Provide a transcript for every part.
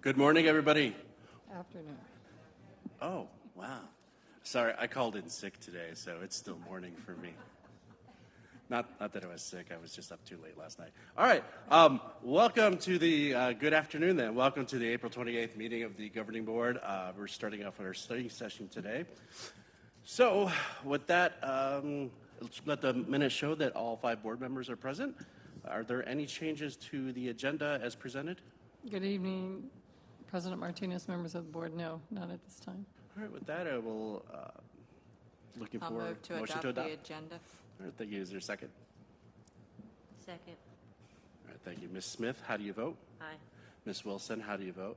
Good morning, everybody. Afternoon. Oh, wow. Sorry, I called in sick today, so it's still morning for me. Not that I was sick, I was just up too late last night. All right, welcome to the, good afternoon then. Welcome to the April 28th meeting of the Governing Board. We're starting off our study session today. So, with that, let the minutes show that all 5 board members are present. Are there any changes to the agenda as presented? Good evening, President Martinez, members of the board. No, not at this time. All right, with that, I will, looking for I'll move to motion adopt to adopt. the agenda. All right, thank you. Is there a second? Second. All right, thank you. Ms. Smith, how do you vote? Aye. Ms. Wilson, how do you vote?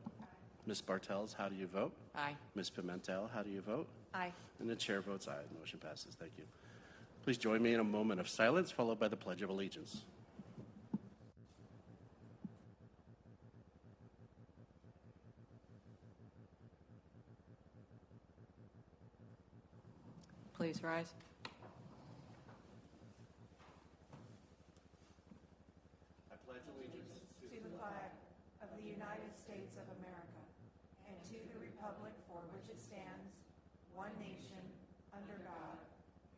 Ms. Bartels, how do you vote? Aye. Ms. Pimentel, how do you vote? Aye. And the chair votes aye. The motion passes. Thank you. Please join me in a moment of silence, followed by the Pledge of Allegiance. Please rise. I pledge allegiance to the flag of the United States of America and to the republic for which it stands, one nation, under God,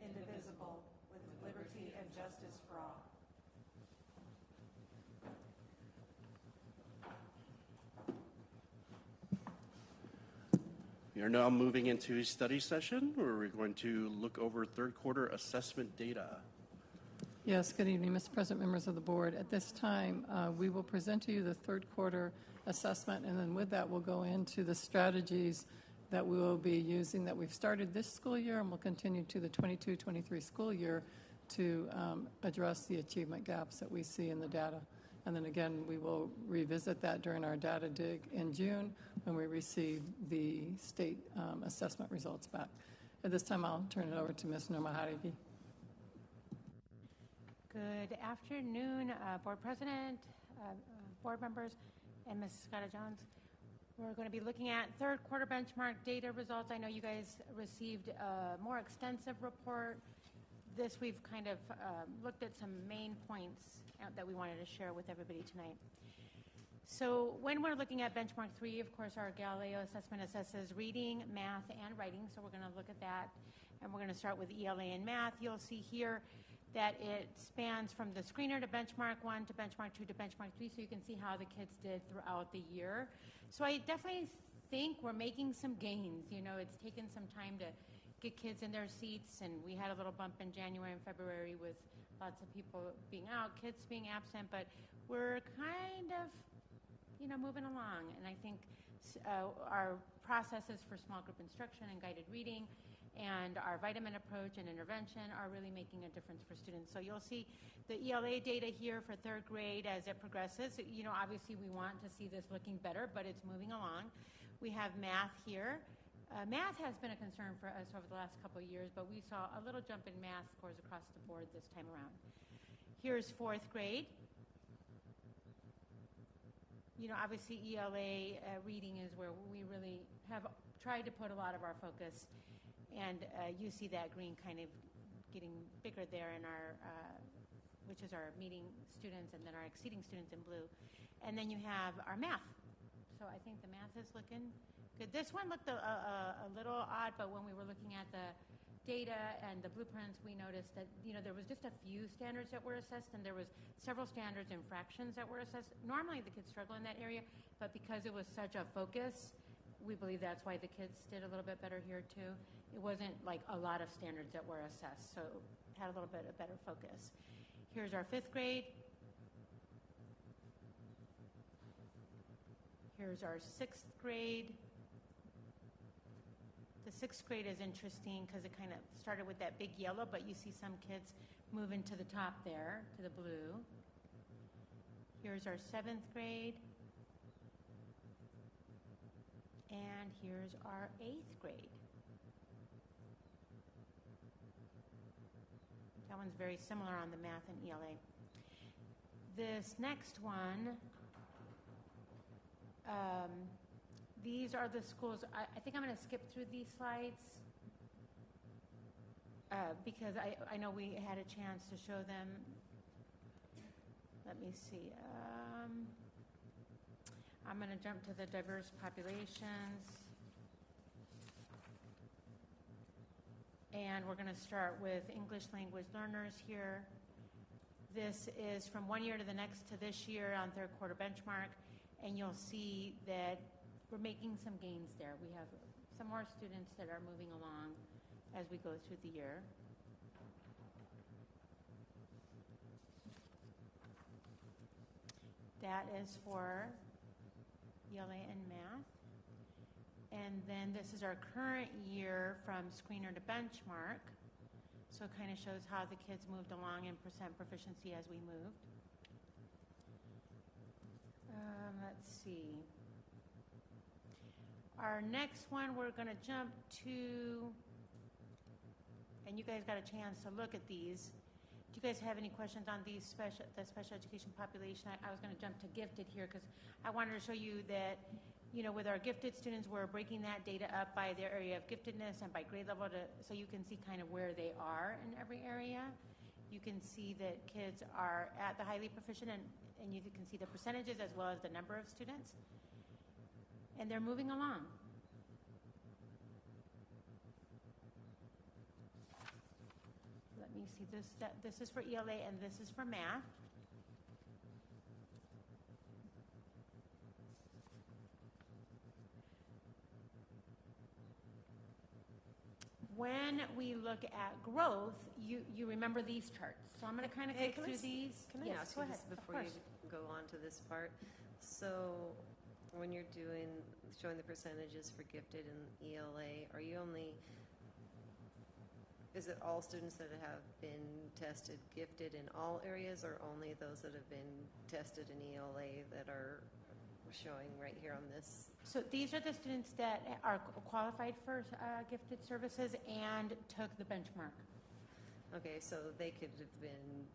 indivisible, with liberty and justice for all. We are now moving into a study session where we're going to look over third quarter assessment data. Yes, good evening, Mr. President, members of the board. At this time, we will present to you the third quarter assessment, and then with that, we'll go into the strategies that we will be using that we've started this school year and will continue to the 22-23 school year to address the achievement gaps that we see in the data. And then again, we will revisit that during our data dig in June when we receive the state assessment results back. At this time, I'll turn it over to Ms. Nsba. Good afternoon, Board President, board members, and Ms. Scott-Jones. We're going to be looking at third quarter benchmark data results. I know you guys received a more extensive report. This we've kind of looked at some main points that we wanted to share with everybody tonight. So when we're looking at benchmark 3, of course, our Galileo assessment assesses reading, math, and writing. So we're going to look at that, and we're going to start with ELA and math. You'll see here that it spans from the screener to benchmark 1 to benchmark 2 to benchmark 3, so you can see how the kids did throughout the year. So I definitely think we're making some gains. You know, it's taken some time to get kids in their seats, and we had a little bump in January and February with lots of people being out, kids being absent, but we're kind of, you know, moving along. And I think our processes for small group instruction and guided reading and our vitamin approach and intervention are really making a difference for students. So you'll see the ELA data here for third grade as it progresses. You know, obviously we want to see this looking better, but it's moving along. We have math here. Math has been a concern for us over the last couple of years, but we saw a little jump in math scores across the board this time around. Here's fourth grade. You know, obviously ELA reading is where we really have tried to put a lot of our focus, and you see that green kind of getting bigger there in our, which is our meeting students, and then our exceeding students in blue. And then you have our math. So I think the math is looking good. This one looked a little odd, but when we were looking at the data and the blueprints, we noticed that, you know, there was just a few standards that were assessed, and there was several standards and fractions that were assessed. Normally the kids struggle in that area, but because it was such a focus, we believe that's why the kids did a little bit better here too. It wasn't like a lot of standards that were assessed, so it had a little bit of better focus. Here's our fifth grade. Here's our sixth grade. The sixth grade is interesting because it kind of started with that big yellow, but you see some kids move into the top there, to the blue. Here's our seventh grade. And here's our eighth grade. That one's very similar on the math and ELA. This next one, these are the schools. I think I'm going to skip through these slides because I know we had a chance to show them. Let me see. I'm going to jump to the diverse populations. And we're going to start with English language learners here. This is from one year to the next to this year on third quarter benchmark, and you'll see that we're making some gains there. We have some more students that are moving along as we go through the year. That is for ELA and math. And then this is our current year from screener to benchmark. So it kind of shows how the kids moved along in percent proficiency as we moved. Let's see. Our next one we're going to jump to, and you guys got a chance to look at these. Do you guys have any questions on these the special education population? I was going to jump to gifted here because I wanted to show you that, you know, with our gifted students, we're breaking that data up by their area of giftedness and by grade level so you can see kind of where they are in every area. You can see that kids are at the highly proficient and you can see the percentages as well as the number of students. And they're moving along. Let me see this. This is for ELA and this is for math. When we look at growth, you remember these charts. So I'm going to kind of click through these. Can I ask you this before you go on to this part? So when you're showing the percentages for gifted and ELA, are you only, is it all students that have been tested gifted in all areas or only those that have been tested in ELA that are showing right here on this? So these are the students that are qualified for gifted services and took the benchmark. Okay, so they could have been,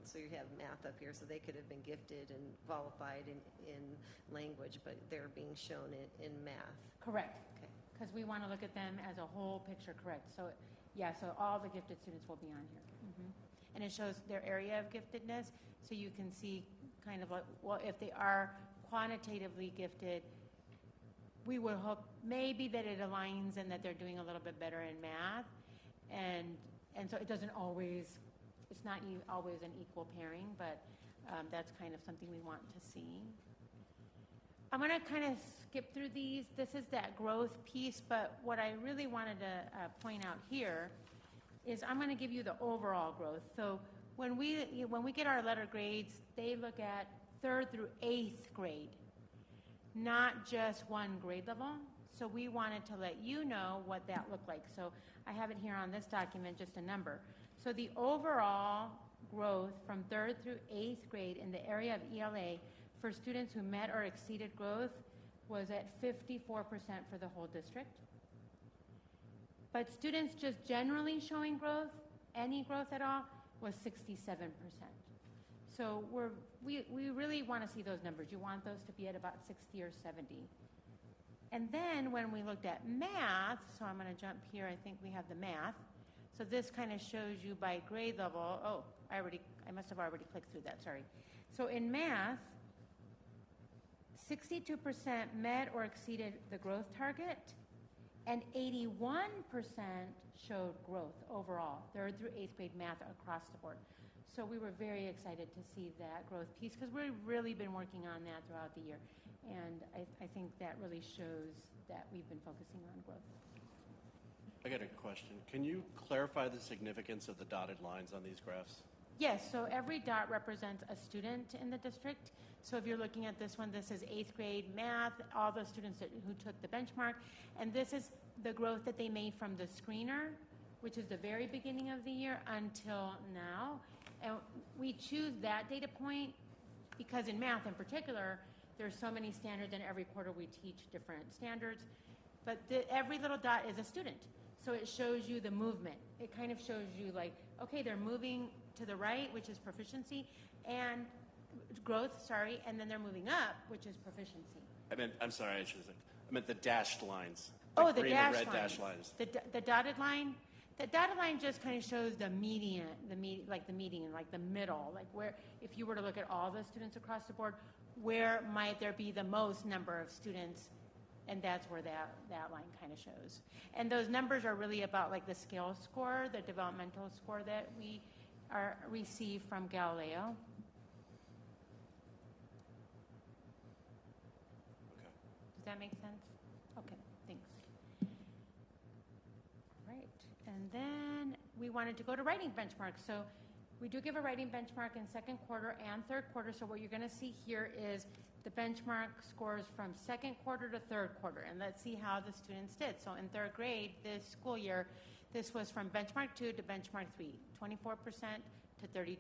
so you have math up here, so they could have been gifted and qualified in language, but they're being shown in math. Correct. Okay. Because we want to look at them as a whole picture, correct. So, yeah, so all the gifted students will be on here. And it shows their area of giftedness, so you can see kind of like, well, if they are quantitatively gifted, we would hope maybe that it aligns and that they're doing a little bit better in math. And so it doesn't always, it's not always an equal pairing, but that's kind of something we want to see. I'm going to kind of skip through these. This is that growth piece, but what I really wanted to point out here is I'm going to give you the overall growth. So when we get our letter grades, they look at 3rd through 8th grade, not just one grade level. So we wanted to let you know what that looked like. So I have it here on this document, just a number. So the overall growth from 3rd through 8th grade in the area of ELA for students who met or exceeded growth was at 54% for the whole district. But students just generally showing growth, any growth at all, was 67%. So we really want to see those numbers. You want those to be at about 60 or 70. And then when we looked at math, so I'm going to jump here, I think we have the math. So this kind of shows you by grade level. Oh, I must have already clicked through that, sorry. So in math, 62% met or exceeded the growth target, and 81% showed growth overall, 3rd through 8th grade math across the board. So we were very excited to see that growth piece because we've really been working on that throughout the year. And I think that really shows that we've been focusing on growth. I got a question. Can you clarify the significance of the dotted lines on these graphs? Yes, so every dot represents a student in the district. So if you're looking at this one, this is 8th grade math, all the students who took the benchmark. And this is the growth that they made from the screener, which is the very beginning of the year until now. And we choose that data point because in math in particular, there's so many standards and every quarter we teach different standards. But every little dot is a student. So it shows you the movement. It kind of shows you like, okay, they're moving to the right, which is proficiency, and growth, and then they're moving up, which is proficiency. I'm sorry, I meant the dashed lines. The green dashed and red lines. dashed lines. The dotted line. The dotted line just kind of shows the median, like the median, like the middle, like where, if you were to look at all the students across the board, where might there be the most number of students, and that's where that line kind of shows. And those numbers are really about like the scale score, the developmental score that we receive from Galileo. Okay. Does that make sense? Okay, thanks. Right, and then we wanted to go to writing benchmarks. So we do give a writing benchmark in second quarter and third quarter. So what you're going to see here is the benchmark scores from second quarter to third quarter. And let's see how the students did. So in third grade this school year, this was from benchmark 2 to benchmark 3, 24% to 32%.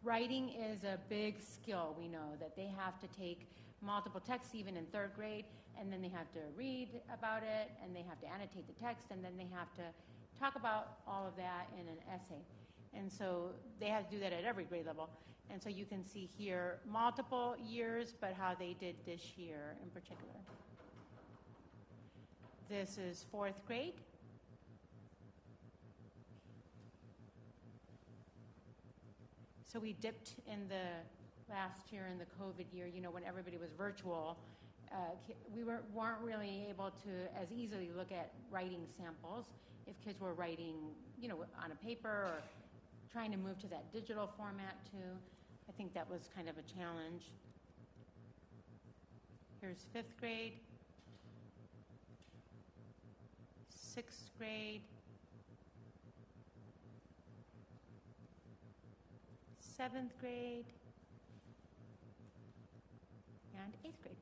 Writing is a big skill. We know that they have to take multiple texts even in third grade, and then they have to read about it, and they have to annotate the text, and then they have to talk about all of that in an essay. And so they have to do that at every grade level. And so you can see here multiple years, but how they did this year in particular. This is fourth grade. So we dipped in the last year in the COVID year, you know, when everybody was virtual. We weren't really able to as easily look at writing samples if kids were writing, you know, on a paper or trying to move to that digital format too. I think that was kind of a challenge. Here's fifth grade, sixth grade, seventh grade, and eighth grade.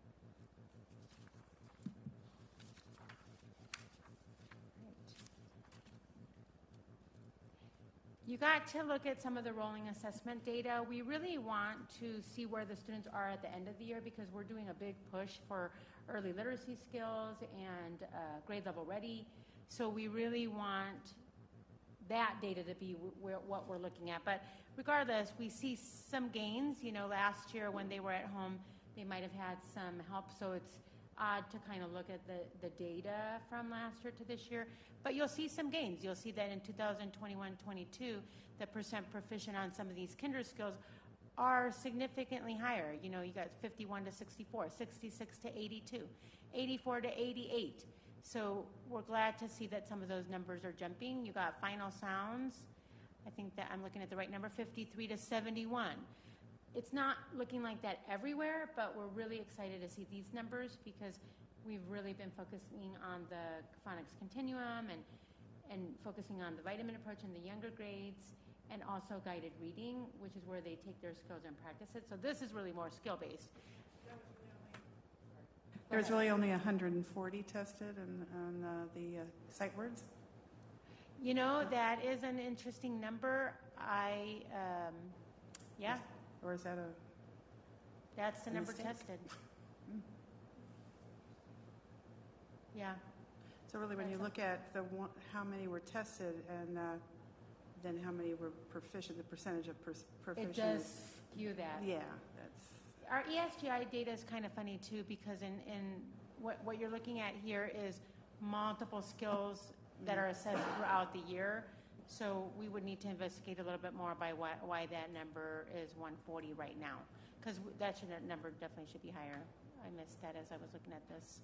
You got to look at some of the rolling assessment data. We really want to see where the students are at the end of the year because we're doing a big push for early literacy skills and grade level ready. So we really want that data to be what we're looking at. But regardless, we see some gains. You know, last year when they were at home, they might have had some help. So it's odd to kind of look at the data from last year to this year. But you'll see some gains. You'll see that in 2021-22, the percent proficient on some of these kinder skills are significantly higher. You know, you got 51 to 64, 66 to 82, 84 to 88. So we're glad to see that some of those numbers are jumping. You got final sounds. I think that I'm looking at the right number, 53 to 71. It's not looking like that everywhere, but we're really excited to see these numbers because we've really been focusing on the phonics continuum and focusing on the vitamin approach in the younger grades and also guided reading, which is where they take their skills and practice it. So this is really more skill-based. There's really only 140 tested on the sight words? You know, that is an interesting number. Yeah. Or is that That's the number mistake? tested. Yeah. So really, when you look at how many were tested and then how many were proficient, the percentage of proficient. It does skew that. Yeah, that's. Our ESGI data is kind of funny too because in what you're looking at here is multiple skills that are assessed throughout the year. So we would need to investigate a little bit more by why that number is 140 right now, because that number definitely should be higher. I missed that as I was looking at this.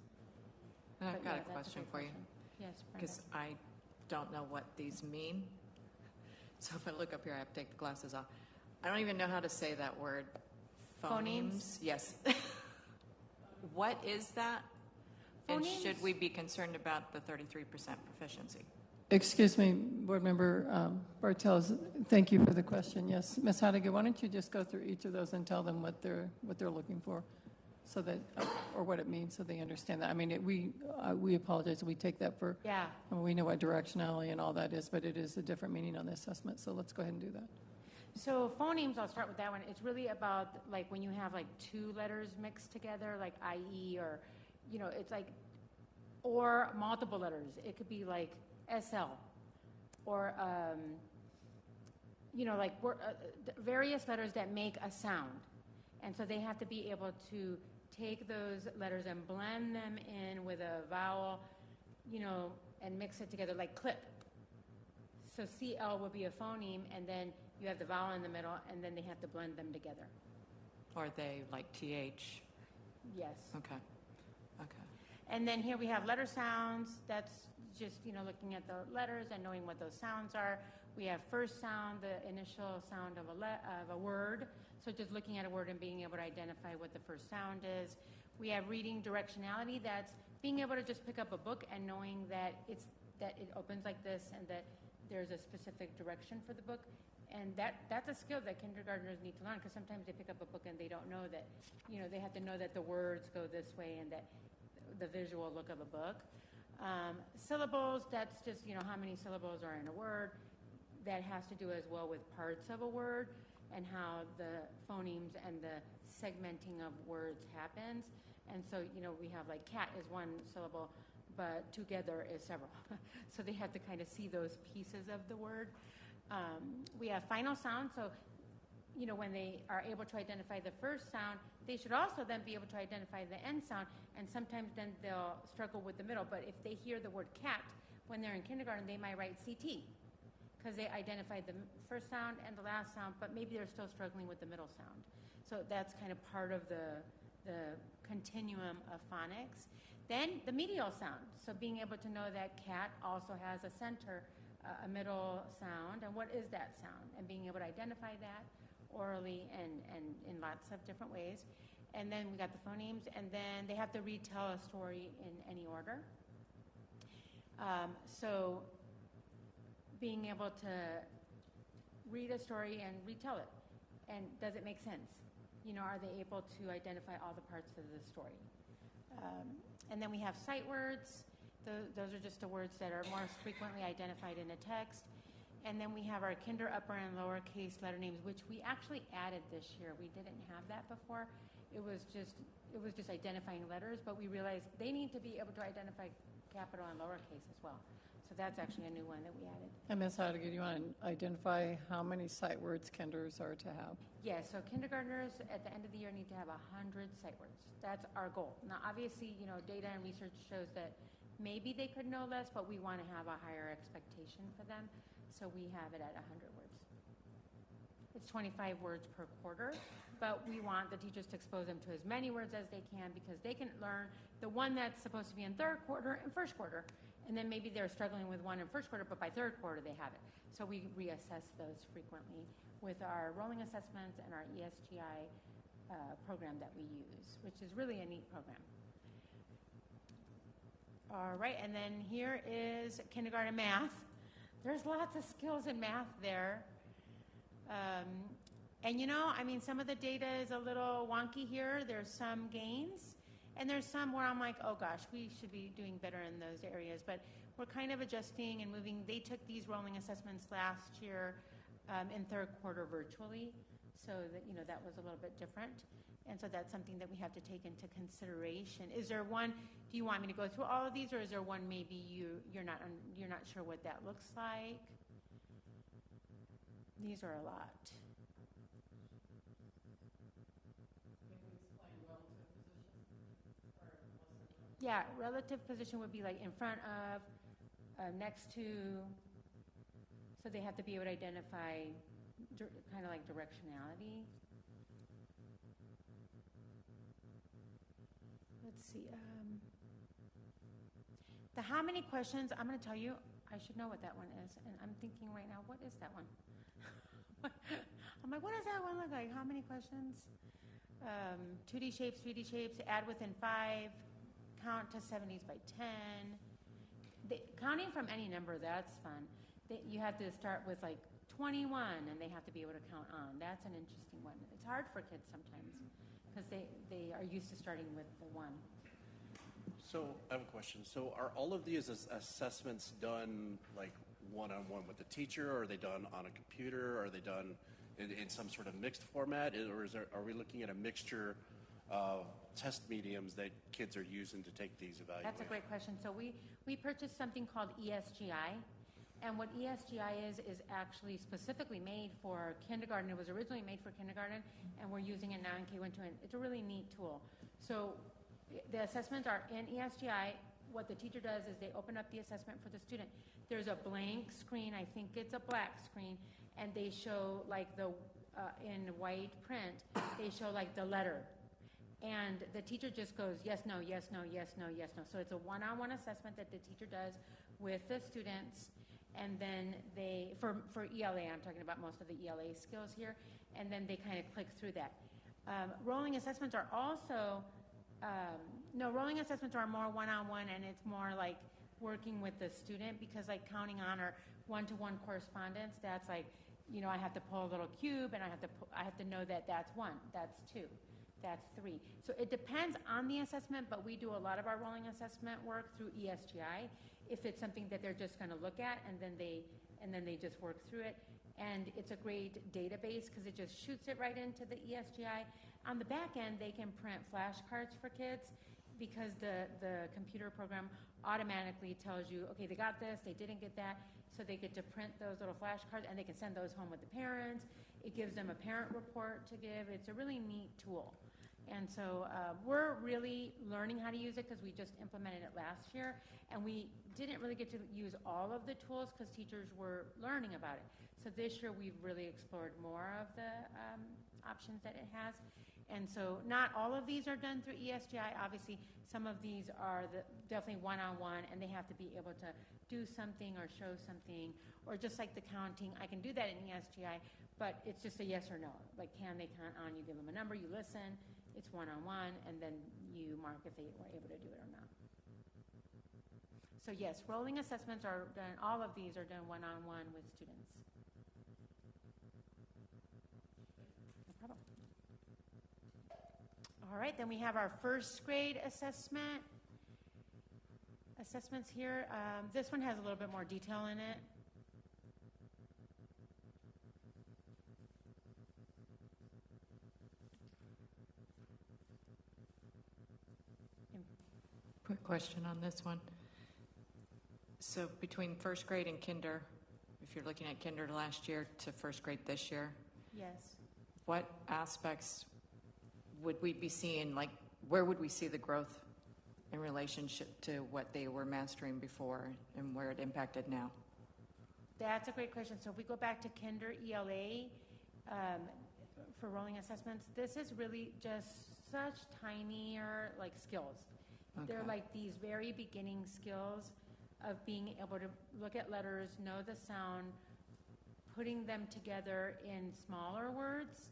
And I've But got yeah, a that's question good for you, question. Yes, Brenda. because I don't know what these mean. So if I look up here, I have to take the glasses off. I don't even know how to say that word. Phonemes? Yes. What is that? And Phonemes? should we be concerned about the 33% proficiency? Excuse me, Board Member Bartels, thank you for the question. Yes, Ms. Hadiga, why don't you just go through each of those and tell them what they're looking for, so that or what it means, so they understand that. I mean, we apologize. We take that for Yeah. we know what directionality and all that is, but it is a different meaning on the assessment. So let's go ahead and do that. So phonemes, I'll start with that one. It's really about like when you have like two letters mixed together, like IE or, you know, it's like, or multiple letters. It could be like SL or, you know, like various letters that make a sound. And so they have to be able to take those letters and blend them in with a vowel, you know, and mix it together like clip. So CL will be a phoneme, and then you have the vowel in the middle, and then they have to blend them together. Or they like TH? Yes. Okay. Okay. And then here we have letter sounds. That's just, looking at the letters and knowing what those sounds are. We have first sound, the initial sound of a word. So just looking at a word and being able to identify what the first sound is. We have reading directionality. That's being able to just pick up a book and knowing that it opens like this and that there's a specific direction for the book. And that's a skill that kindergartners need to learn, because sometimes they pick up a book and they don't know that, they have to know that the words go this way and that the visual look of a book. Syllables, that's just, how many syllables are in a word. That has to do as well with parts of a word and how the phonemes and the segmenting of words happens. And so, we have like cat is one syllable, but together is several. So they have to kind of see those pieces of the word. We have final sound. So, when they are able to identify the first sound, they should also then be able to identify the end sound. And sometimes then they'll struggle with the middle. But if they hear the word cat when they're in kindergarten, they might write CT because they identified the first sound and the last sound, but maybe they're still struggling with the middle sound. So that's kind of part of the continuum of phonics. Then the medial sound. So being able to know that cat also has a center, a middle sound, and what is that sound? And being able to identify that orally and in lots of different ways. And then we got the phonemes, and then they have to retell a story in any order. So being able to read a story and retell it. And does it make sense? Are they able to identify all the parts of the story? And then we have sight words. Those are just the words that are more frequently identified in a text. And then we have our kinder upper and lowercase letter names, which we actually added this year. We didn't have that before. It was just identifying letters, but we realized they need to be able to identify capital and lowercase as well. So that's actually a new one that we added. And Ms. Hadigan, do you want to identify how many sight words kinders are to have? Yes, so kindergartners at the end of the year need to have 100 sight words. That's our goal. Now, obviously, data and research shows that maybe they could know less, but we want to have a higher expectation for them. So we have it at 100 words. It's 25 words per quarter, but we want the teachers to expose them to as many words as they can, because they can learn the one that's supposed to be in third quarter and first quarter. And then maybe they're struggling with one in first quarter, but by third quarter they have it. So we reassess those frequently with our rolling assessments and our ESGI program that we use, which is really a neat program. All right, and then here is kindergarten math. There's lots of skills in math there. And some of the data is a little wonky here. There's some gains, and there's some where I'm like, oh gosh, we should be doing better in those areas. But we're kind of adjusting and moving. They took these rolling assessments last year in third quarter virtually, so that that was a little bit different. And so that's something that we have to take into consideration. Is there one? Do you want me to go through all of these, or is there one maybe you're not sure what that looks like? These are a lot. Yeah, relative position would be like in front of, next to, so they have to be able to identify kind of like directionality. Let's see. The how many questions, I'm going to tell you, I should know what that one is. And I'm thinking right now, what is that one? I'm like, what does that one look like? How many questions? 2D shapes, 3D shapes, add within 5. Count to 70s by 10. Counting from any number, that's fun. You have to start with like 21, and they have to be able to count on. That's an interesting one. It's hard for kids sometimes because they are used to starting with the 1. So I have a question. So are all of these assessments done like one-on-one with the teacher, or are they done on a computer? Are they done in some sort of mixed format, or are we looking at a mixture of test mediums that kids are using to take these evaluations? That's a great question. So we purchased something called ESGI, and what ESGI is actually specifically made for kindergarten. It was originally made for kindergarten, and we're using it now in K-1-2, and it's a really neat tool. So the assessments are in ESGI. What the teacher does is they open up the assessment for the student. There's a blank screen, I think it's a black screen, and they show like the in white print, they show like the letter. And the teacher just goes, yes, no, yes, no, yes, no, yes, no. So it's a one-on-one assessment that the teacher does with the students. And then for ELA, I'm talking about most of the ELA skills here. And then they kind of click through that. Rolling assessments are also, rolling assessments are more one-on-one, and it's more like working with the student, because like counting on or one-to-one correspondence, that's like, I have to pull a little cube, and I have to know that that's 1, that's 2, that's 3. So it depends on the assessment, but we do a lot of our rolling assessment work through ESGI. If it's something that they're just going to look at, and then they just work through it. And it's a great database because it just shoots it right into the ESGI. On the back end, they can print flashcards for kids, because the computer program automatically tells you, okay, they got this, they didn't get that, so they get to print those little flashcards, and they can send those home with the parents. It gives them a parent report to give. It's a really neat tool. And so we're really learning how to use it because we just implemented it last year, and we didn't really get to use all of the tools because teachers were learning about it. So this year we've really explored more of the options that it has. And so not all of these are done through ESGI. Obviously, some of these are definitely one-on-one, and they have to be able to do something or show something, or just like the counting. I can do that in ESGI, but it's just a yes or no. Like, can they count on? You give them a number, you listen, it's one-on-one, and then you mark if they were able to do it or not. So yes, rolling assessments are done, all of these are done one-on-one with students. No problem. All right, then we have our first grade assessments here. This one has a little bit more detail in it. Quick question on this one. So between first grade and kinder, if you're looking at kinder last year to first grade this year, Yes. what aspects would we be seeing, like where would we see the growth in relationship to what they were mastering before and where it impacted now? That's a great question. So if we go back to kinder ELA for rolling assessments, this is really just such tinier like skills. Okay. They're like these very beginning skills of being able to look at letters, know the sound, putting them together in smaller words.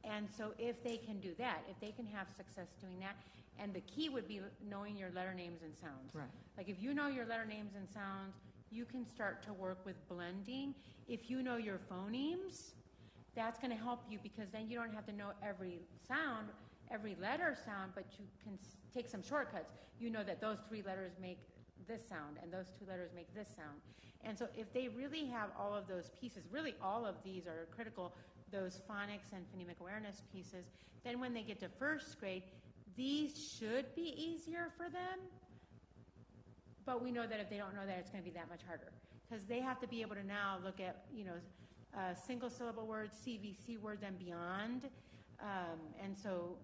And so if they can do that, if they can have success doing that, and the key would be knowing your letter names and sounds. Right. Like if you know your letter names and sounds, you can start to work with blending. If you know your phonemes, that's going to help you, because then you don't have to know every sound, every letter sound, but you can take some shortcuts. You know that those 3 letters make this sound and those 2 letters make this sound. And so if they really have all of those pieces, really all of these are critical, those phonics and phonemic awareness pieces, then when they get to first grade, these should be easier for them. But we know that if they don't know that, it's going to be that much harder, because they have to be able to now look at, single syllable words, CVC words, and beyond. And so,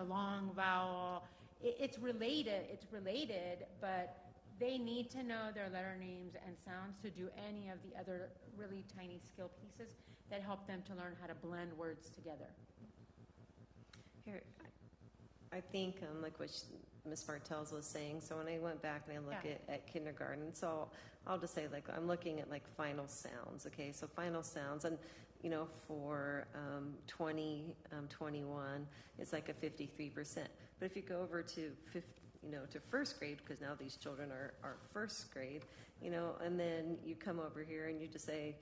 long vowel, it's related, but they need to know their letter names and sounds to do any of the other really tiny skill pieces that help them to learn how to blend words together. Here, I think like what Ms. Bartels was saying, so when I went back and I look at kindergarten, so I'll just say, like, I'm looking at like final sounds, okay? So final sounds, and for 2021, it's like a 53%. But if you go over to to first grade, because now these children are first grade, and then you come over here and you just say,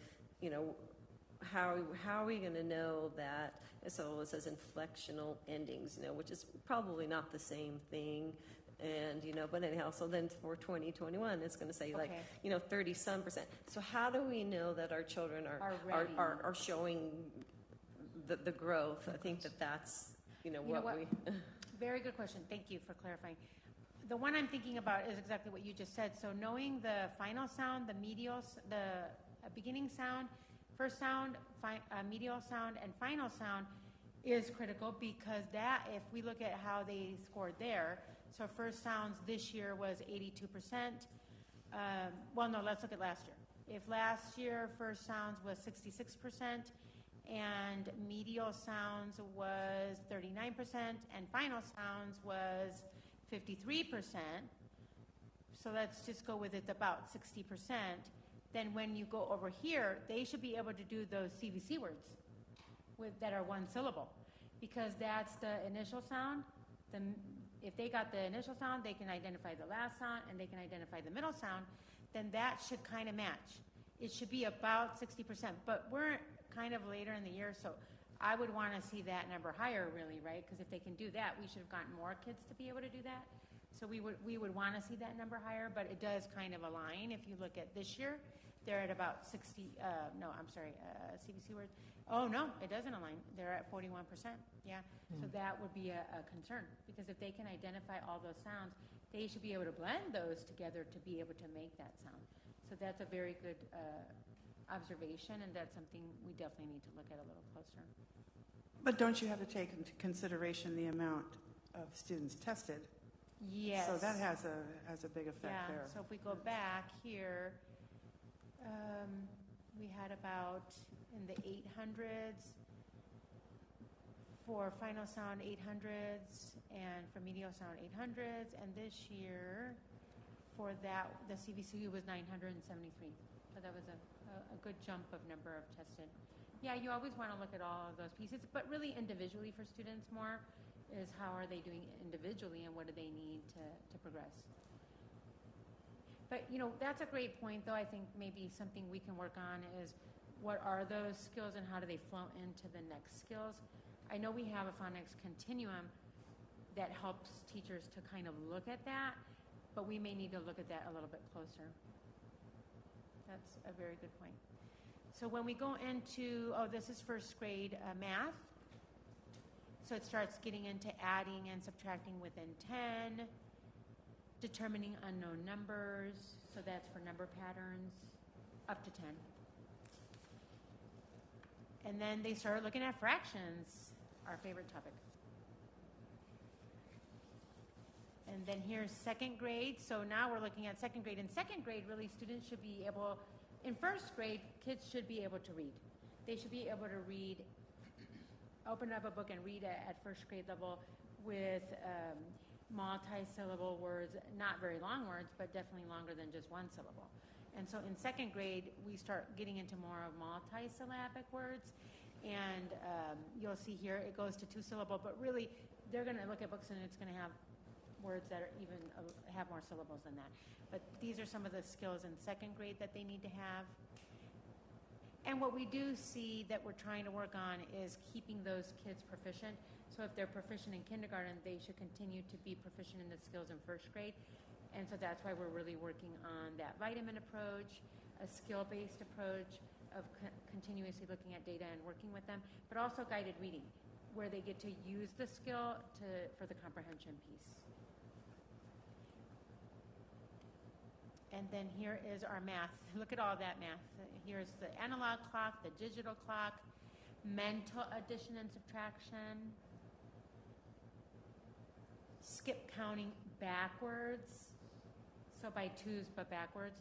how are we going to know that? So it says inflectional endings, which is probably not the same thing. And, but anyhow, so then for 2021, it's going to say like, 30-some%. So how do we know that our children are showing the growth? I think that's, what we... Very good question. Thank you for clarifying. The one I'm thinking about is exactly what you just said. So knowing the final sound, the medial, the beginning sound, first sound, medial sound, and final sound is critical, because that, if we look at how they scored there, so first sounds this year was 82%. Well, no, let's look at last year. If last year first sounds was 66%, and medial sounds was 39%, and final sounds was 53%. So let's just go with it about 60%. Then when you go over here, they should be able to do those CVC words that are one syllable, because that's the initial sound. If they got the initial sound, they can identify the last sound, and they can identify the middle sound, then that should kind of match. It should be about 60%, but we're kind of later in the year, so I would want to see that number higher, really, right? Because if they can do that, we should have gotten more kids to be able to do that. So we would want to see that number higher, but it does kind of align. If you look at this year, they're at about 60, CVC words. Oh, no, it doesn't align. They're at 41%, yeah. So that would be a concern, because if they can identify all those sounds, they should be able to blend those together to be able to make that sound. So that's a very good observation, and that's something we definitely need to look at a little closer. But don't you have to take into consideration the amount of students tested? Yes. So that has a big effect there. So if we go back here, we had about in the 800s for final sound 800s, and for medial sound 800s, and this year for that the CVC was 973. So that was a good jump of number of tested. Yeah, you always want to look at all of those pieces, but really individually for students more is how are they doing individually and what do they need to progress. But, you know, that's a great point, though. I think maybe something we can work on is what are those skills and how do they flow into the next skills. I know we have a phonics continuum that helps teachers to kind of look at that, but we may need to look at that a little bit closer. That's a very good point. So when we go into, this is first grade math. So it starts getting into adding and subtracting within 10, determining unknown numbers. So that's for number patterns up to 10. And then they start looking at fractions, our favorite topic. And then here's second grade. So now we're looking at second grade. In second grade, really, students should be able, in first grade, kids should be able to read. They should be able to read, open up a book and read at first grade level with multi-syllable words, not very long words, but definitely longer than just one syllable. And so in second grade, we start getting into more of multi-syllabic words. And you'll see here it goes to 2-syllable, but really they're going to look at books and it's going to have words that are even have more syllables than that. But these are some of the skills in second grade that they need to have. And what we do see that we're trying to work on is keeping those kids proficient. So if they're proficient in kindergarten, they should continue to be proficient in the skills in first grade. And so that's why we're really working on that vitamin approach, a skill-based approach of continuously looking at data and working with them, but also guided reading, where they get to use the skill for the comprehension piece. And then here is our math. Look at all that math. Here's the analog clock, the digital clock, mental addition and subtraction, skip counting backwards, so by twos but backwards.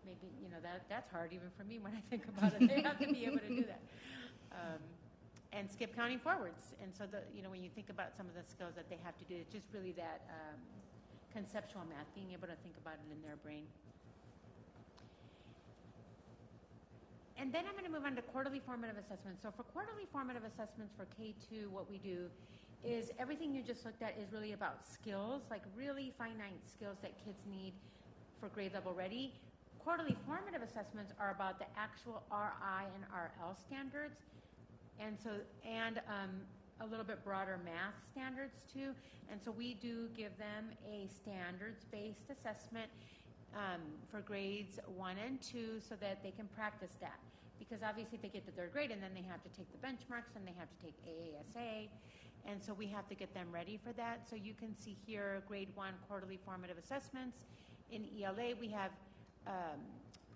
Maybe, you know, that's hard even for me when I think about it. They have to be able to do that. And skip counting forwards. And so, when you think about some of the skills that they have to do, it's just really that conceptual math, being able to think about it in their brain. And then I'm going to move on to quarterly formative assessments. So for quarterly formative assessments for K2, what we do is everything you just looked at is really about skills, like really finite skills that kids need for grade level ready. Quarterly formative assessments are about the actual RI and RL standards, and a little bit broader math standards too. And so we do give them a standards-based assessment for grades 1 and 2 so that they can practice that. Because obviously they get to third grade and then they have to take the benchmarks and they have to take AASA. And so we have to get them ready for that. So you can see here grade 1 quarterly formative assessments. In ELA we have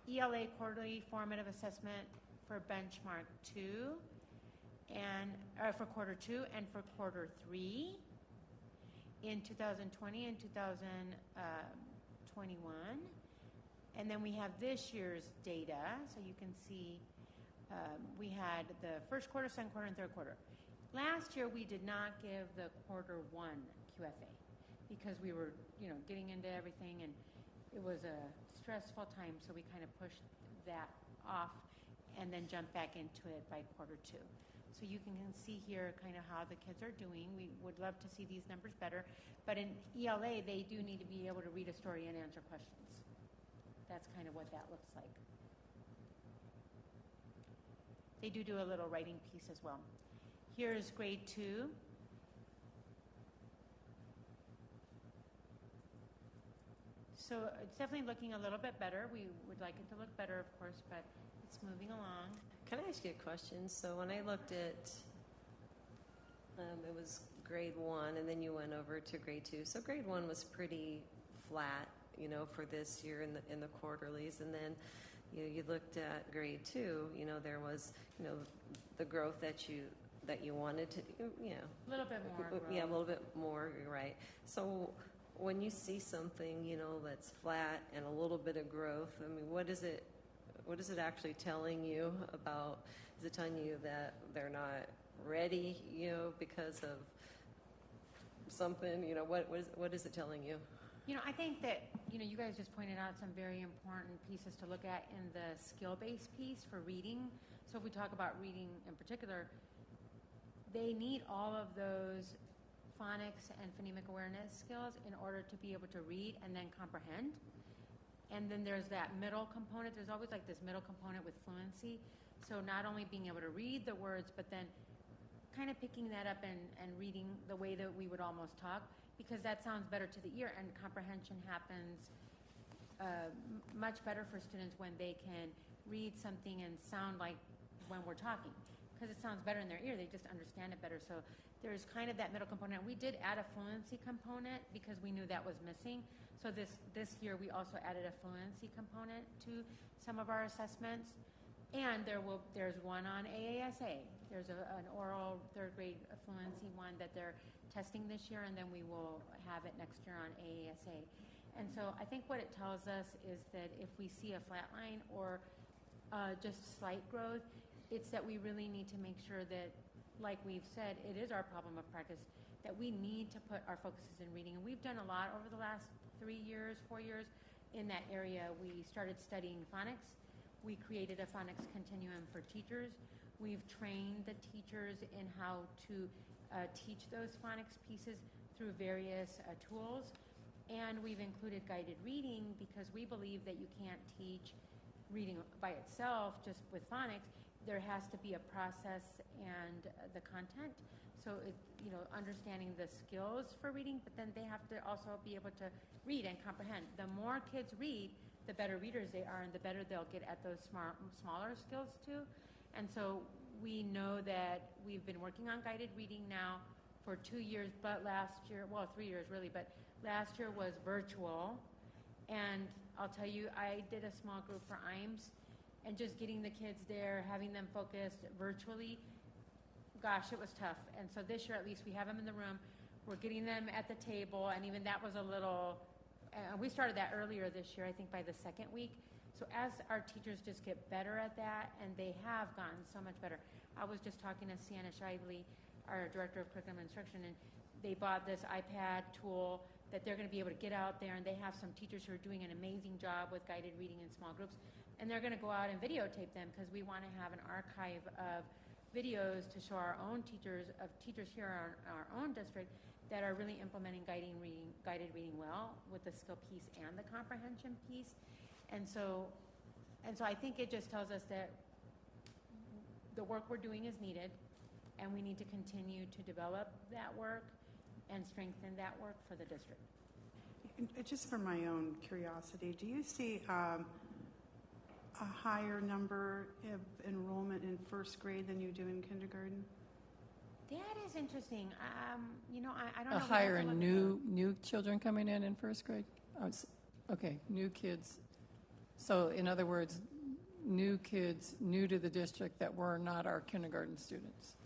ELA quarterly formative assessment for benchmark 2 and for quarter 2 and for quarter 3 in 2020 and 2021. And then we have this year's data, so you can see we had the first quarter, second quarter, and third quarter. Last year, we did not give the quarter one QFA because we were, getting into everything, and it was a stressful time, so we kind of pushed that off and then jumped back into it by quarter two. So you can see here kind of how the kids are doing. We would love to see these numbers better, but in ELA, they do need to be able to read a story and answer questions. That's kind of what that looks like. They do a little writing piece as well. Here's grade 2. So it's definitely looking a little bit better. We would like it to look better, of course, but it's moving along. Can I ask you a question? So when I looked at, it was grade 1, and then you went over to grade 2. So grade 1 was pretty flat, for this year in the quarterlies, and then you looked at grade 2. There was the growth that you wanted to, A little bit more growth. Yeah, a little bit more. You're right. So when you see something that's flat and a little bit of growth, I mean, what is it actually telling you about? Is it telling you that they're not ready, because of something? What is it telling you? I think that, you guys just pointed out some very important pieces to look at in the skill-based piece for reading. So if we talk about reading in particular, they need all of those phonics and phonemic awareness skills in order to be able to read and then comprehend. And then there's that middle component. There's always like this middle component with fluency. So not only being able to read the words, but then kind of picking that up and reading the way that we would almost talk, because that sounds better to the ear, and comprehension happens much better for students when they can read something and sound like when we're talking, because it sounds better in their ear. They just understand it better. So there's kind of that middle component. We did add a fluency component because we knew that was missing. So this year we also added a fluency component to some of our assessments. And there's one on AASA. There's an oral third grade fluency one that they're testing this year, and then we will have it next year on AASA. And so I think what it tells us is that if we see a flat line or just slight growth, it's that we really need to make sure that, like we've said, it is our problem of practice, that we need to put our focuses in reading. And we've done a lot over the last 4 years in that area. We started studying phonics. We created a phonics continuum for teachers. We've trained the teachers in how to teach those phonics pieces through various tools. And we've included guided reading because we believe that you can't teach reading by itself just with phonics. There has to be a process and the content. So understanding the skills for reading, but then they have to also be able to read and comprehend. The more kids read, the better readers they are, and the better they'll get at those smaller skills too. And so we know that we've been working on guided reading now for 2 years, but last year, 3 years really, but last year was virtual. And I'll tell you, I did a small group for IMES, and just getting the kids there, having them focused virtually, gosh, it was tough. And so this year, at least, we have them in the room. We're getting them at the table, and even that was a little, we started that earlier this year, I think by the second week. So as our teachers just get better at that, and they have gotten so much better. I was just talking to Sienna Scheidley, our Director of Curriculum Instruction, and they bought this iPad tool that they're going to be able to get out there, and they have some teachers who are doing an amazing job with guided reading in small groups. And they're going to go out and videotape them because we want to have an archive of videos to show our own teachers, of teachers here in our own district that are really implementing guided reading well with the skill piece and the comprehension piece. And so I think it just tells us that the work we're doing is needed, and we need to continue to develop that work and strengthen that work for the district. Just for my own curiosity, do you see a higher number of enrollment in first grade than you do in kindergarten? That is interesting. I don't know. A higher new children coming in first grade? Okay, new kids. So in other words, new kids new to the district that were not our kindergarten students?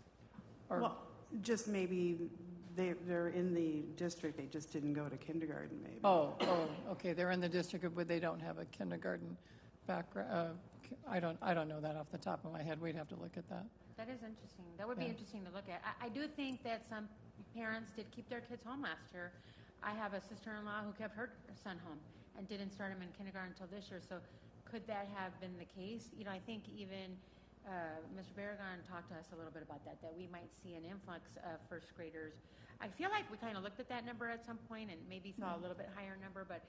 Or Well, just maybe They're in the district, they just didn't go to kindergarten, maybe. Oh, okay, they're in the district, but they don't have a kindergarten background. I don't know that off the top of my head. We'd have to look at that. That is interesting. That would be Yeah. interesting to look at. I do think that some parents did keep their kids home last year. I have a sister-in-law who kept her son home and didn't start him in kindergarten until this year. So could that have been the case? You know, I think even Mr. Barragon talked to us a little bit about that we might see an influx of first graders. I feel like we kind of looked at that number at some point and maybe saw a little bit higher number, but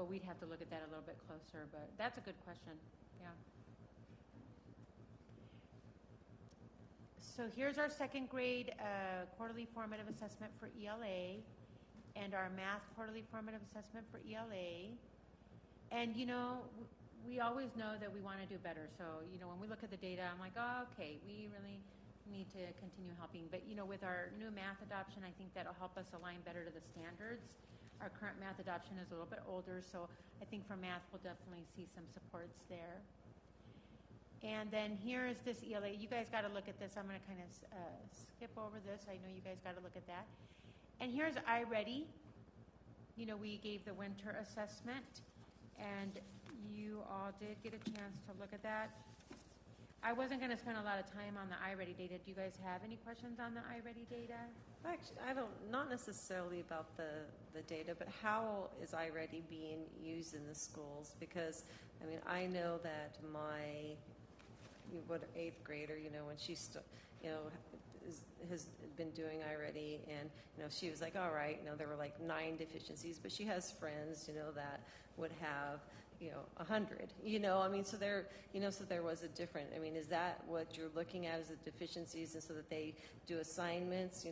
we'd have to look at that a little bit closer. But that's a good question. Yeah. So here's our second grade quarterly formative assessment for ELA and our math quarterly formative assessment for ELA. And, you know, we always know that we want to do better. So, you know, when we look at the data, I'm like, oh, okay, we really need to continue helping. But, you know, with our new math adoption, I think that'll help us align better to the standards. Our current math adoption is a little bit older, so I think for math, we'll definitely see some supports there. And then here is this ELA. You guys got to look at this. I'm going to kind of skip over this. I know you guys got to look at that. And here's iReady. You know, we gave the winter assessment, and you all did get a chance to look at that. I wasn't going to spend a lot of time on the iReady data. Do you guys have any questions on the iReady data? Actually, I don't, not necessarily about the data, but how is iReady being used in the schools? Because, I mean, I know that my, eighth grader, you know, when she's, has been doing iReady, and, you know, she was like, all right, you know, there were like 9 deficiencies, but she has friends, you know, that would have, 100, I mean, so there, so there was a different, I mean, is that what you're looking at as the deficiencies, and so that they do assignments,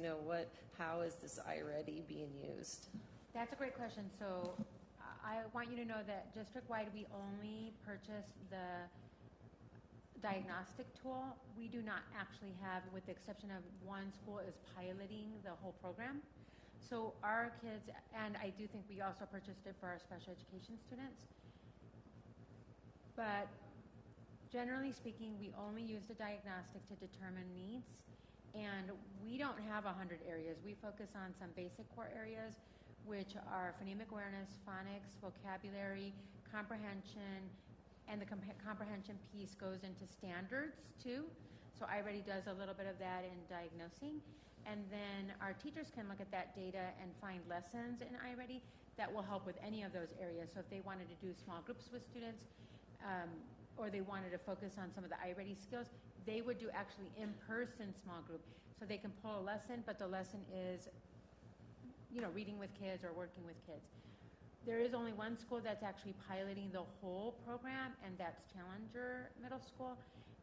how is this iReady being used? That's a great question. So I want you to know that district-wide, we only purchase the diagnostic tool. We do not actually have, with the exception of one school is piloting the whole program. So our kids, and I do think we also purchased it for our special education students. But generally speaking, we only use the diagnostic to determine needs, and we don't have 100 areas. We focus on some basic core areas, which are phonemic awareness, phonics, vocabulary, comprehension, and the comprehension piece goes into standards too. So iReady does a little bit of that in diagnosing, and then our teachers can look at that data and find lessons in iReady that will help with any of those areas. So if they wanted to do small groups with students, or they wanted to focus on some of the iReady skills, they would do actually in-person small group. So they can pull a lesson, but the lesson is, reading with kids or working with kids. There is only one school that's actually piloting the whole program, and that's Challenger Middle School,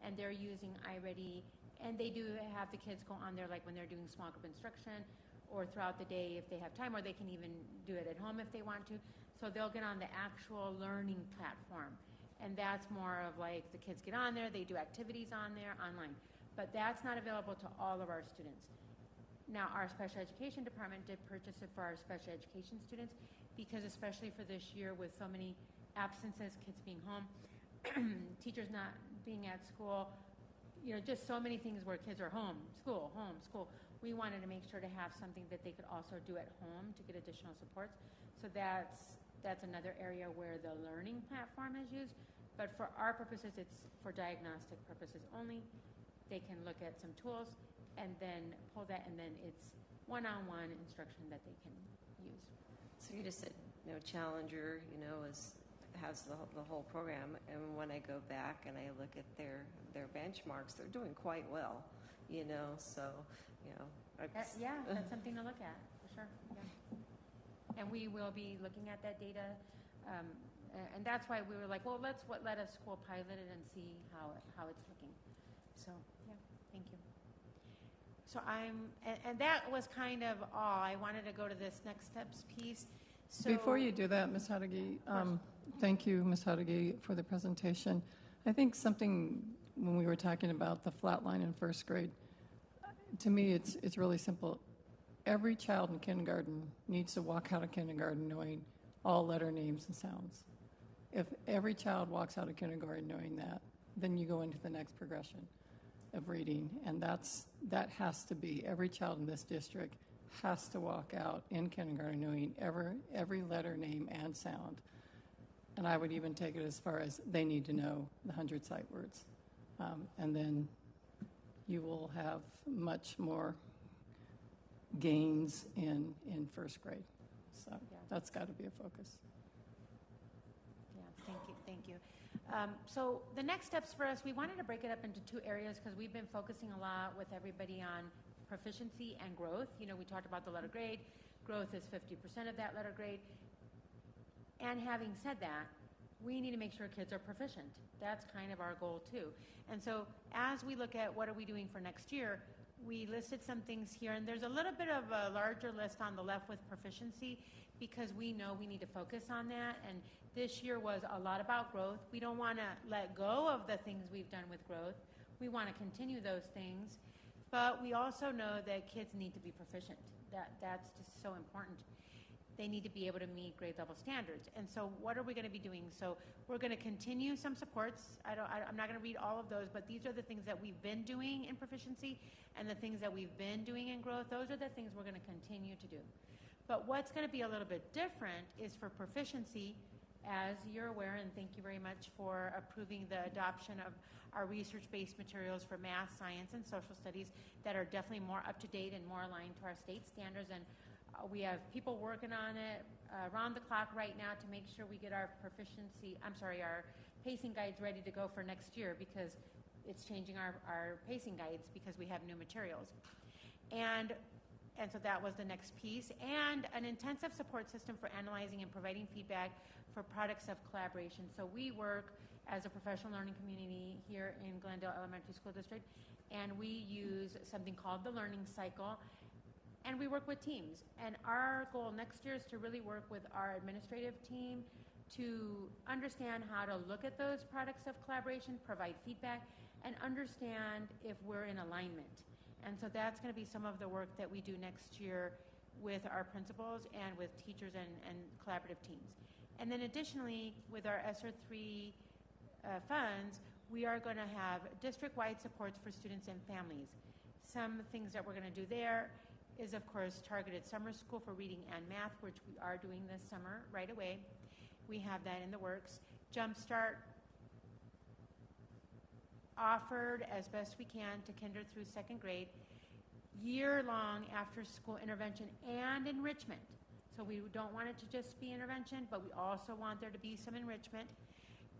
and they're using iReady, and they do have the kids go on there like when they're doing small group instruction or throughout the day if they have time, or they can even do it at home if they want to. So they'll get on the actual learning platform. And that's more of like the kids get on there, they do activities on there online. But that's not available to all of our students. Now, our special education department did purchase it for our special education students because especially for this year with so many absences, kids being home, teachers not being at school, just so many things where kids are home, school. We wanted to make sure to have something that they could also do at home to get additional supports. So that's another area where the learning platform is used. But for our purposes, it's for diagnostic purposes only. They can look at some tools and then pull that, and then it's one-on-one instruction that they can use. So you just said, Challenger, has the whole program. And when I go back and I look at their benchmarks, they're doing quite well, so, That's something to look at, for sure, yeah. And we will be looking at that data, and that's why we were like, well, let us school pilot it and see how it's looking. So, yeah, thank you. So and that was kind of all. I wanted to go to this next steps piece. So Before you do that, Ms. Hadagi, thank you, Ms. Hadagi, for the presentation. I think something, when we were talking about the flat line in first grade, to me it's really simple. Every child in kindergarten needs to walk out of kindergarten knowing all letter names and sounds. If every child walks out of kindergarten knowing that, then you go into the next progression of reading, and that has to be, every child in this district has to walk out in kindergarten knowing every letter, name, and sound. And I would even take it as far as they need to know the 100 sight words. And then you will have much more gains in first grade. So that's got to be a focus. Yeah, thank you. So the next steps for us, we wanted to break it up into 2 areas because we've been focusing a lot with everybody on proficiency and growth. You know, we talked about the letter grade. Growth is 50% of that letter grade. And having said that, we need to make sure kids are proficient. That's kind of our goal too. And so as we look at what are we doing for next year, we listed some things here, and there's a little bit of a larger list on the left with proficiency because we know we need to focus on that. And this year was a lot about growth. We don't want to let go of the things we've done with growth. We want to continue those things, but we also know that kids need to be proficient. That's just so important. They need to be able to meet grade level standards. And so what are we going to be doing? So we're going to continue some supports. I'm not going to read all of those, but these are the things that we've been doing in proficiency and the things that we've been doing in growth. Those are the things we're going to continue to do. But what's going to be a little bit different is for proficiency, as you're aware, and thank you very much for approving the adoption of our research-based materials for math, science, and social studies that are definitely more up-to-date and more aligned to our state standards. And we have people working on it around the clock right now to make sure we get our our pacing guides ready to go for next year because it's changing our pacing guides because we have new materials. And so that was the next piece. And an intensive support system for analyzing and providing feedback for products of collaboration. So we work as a professional learning community here in Glendale Elementary School District, and we use something called the Learning Cycle. And we work with teams. And our goal next year is to really work with our administrative team to understand how to look at those products of collaboration, provide feedback, and understand if we're in alignment. And so that's going to be some of the work that we do next year with our principals and with teachers and collaborative teams. And then additionally, with our ESSER 3 funds, we are going to have district-wide supports for students and families. Some things that we're going to do there is, of course, targeted summer school for reading and math, which we are doing this summer right away. We have that in the works. Jumpstart offered as best we can to kinder through 2nd grade, year-long after-school intervention and enrichment. So we don't want it to just be intervention, but we also want there to be some enrichment.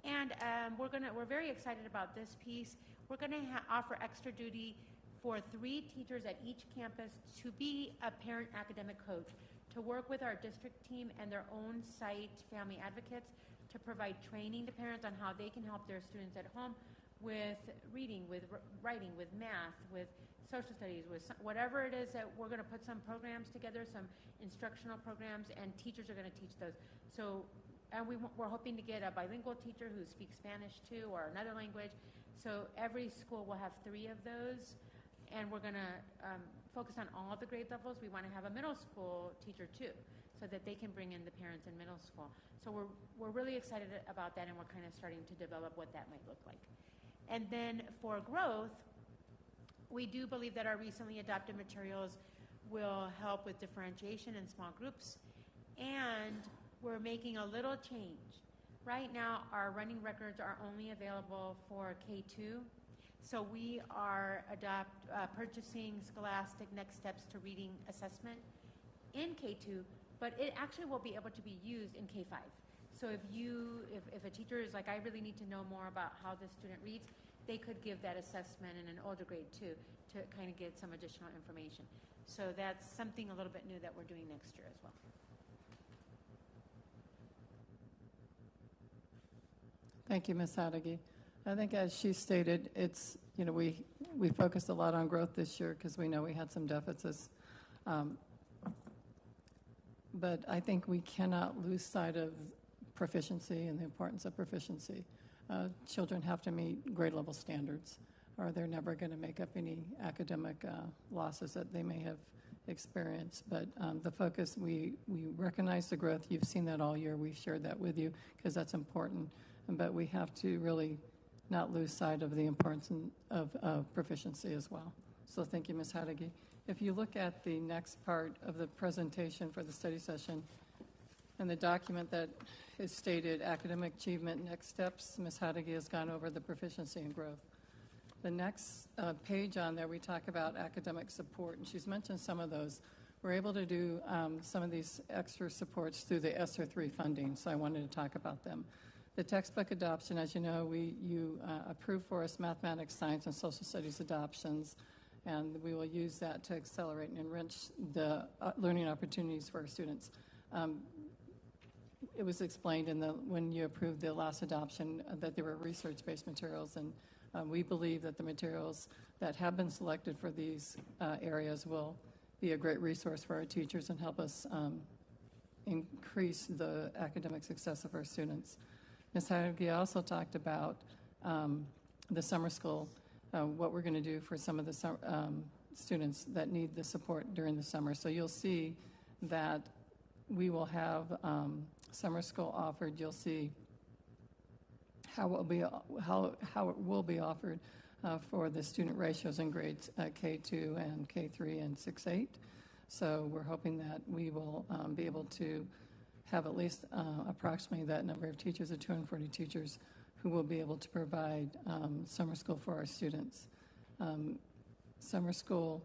And we're very excited about this piece. We're going to offer extra duty for 3 teachers at each campus to be a parent academic coach, to work with our district team and their own site family advocates to provide training to parents on how they can help their students at home with reading, with writing, with math, with social studies, with whatever it is that we're going to put some programs together, some instructional programs, and teachers are going to teach those. So, and we're hoping to get a bilingual teacher who speaks Spanish too, or another language. So every school will have 3 of those. And we're going to focus on all the grade levels. We want to have a middle school teacher too, so that they can bring in the parents in middle school. So we're really excited about that, and we're kind of starting to develop what that might look like. And then for growth, we do believe that our recently adopted materials will help with differentiation in small groups, and we're making a little change. Right now, our running records are only available for K2. So we are purchasing Scholastic Next Steps to Reading Assessment in K2, but it actually will be able to be used in K5. So if a teacher is like, I really need to know more about how this student reads, they could give that assessment in an older grade too, to kind of get some additional information. So that's something a little bit new that we're doing next year as well. Thank you, Ms. Hadagi. I think as she stated, it's, we focused a lot on growth this year because we know we had some deficits. But I think we cannot lose sight of proficiency and the importance of proficiency. Children have to meet grade level standards, or they're never going to make up any academic losses that they may have experienced. But the focus, we recognize the growth. You've seen that all year. We've shared that with you because that's important. But we have to really not lose sight of the importance of proficiency as well. So thank you, Ms. Hadagi. If you look at the next part of the presentation for the study session, and the document that is stated academic achievement next steps, Ms. Hadigi has gone over the proficiency and growth. The next page on there, we talk about academic support, and she's mentioned some of those. We're able to do some of these extra supports through the ESSER 3 funding, so I wanted to talk about them. The textbook adoption, as you know, you approved for us mathematics, science, and social studies adoptions, and we will use that to accelerate and enrich the learning opportunities for our students. It was explained when you approved the last adoption that there were research-based materials, and we believe that the materials that have been selected for these areas will be a great resource for our teachers and help us increase the academic success of our students. Ms. Hadigi also talked about the summer school, what we're going to do for some of the students that need the support during the summer. So you'll see that we will have summer school offered. You'll see how it will be offered for the student ratios in grades K2 and K3 and 6-8. So we're hoping that we will be able to have at least approximately that number of teachers, of 240 teachers, who will be able to provide summer school for our students. Summer school,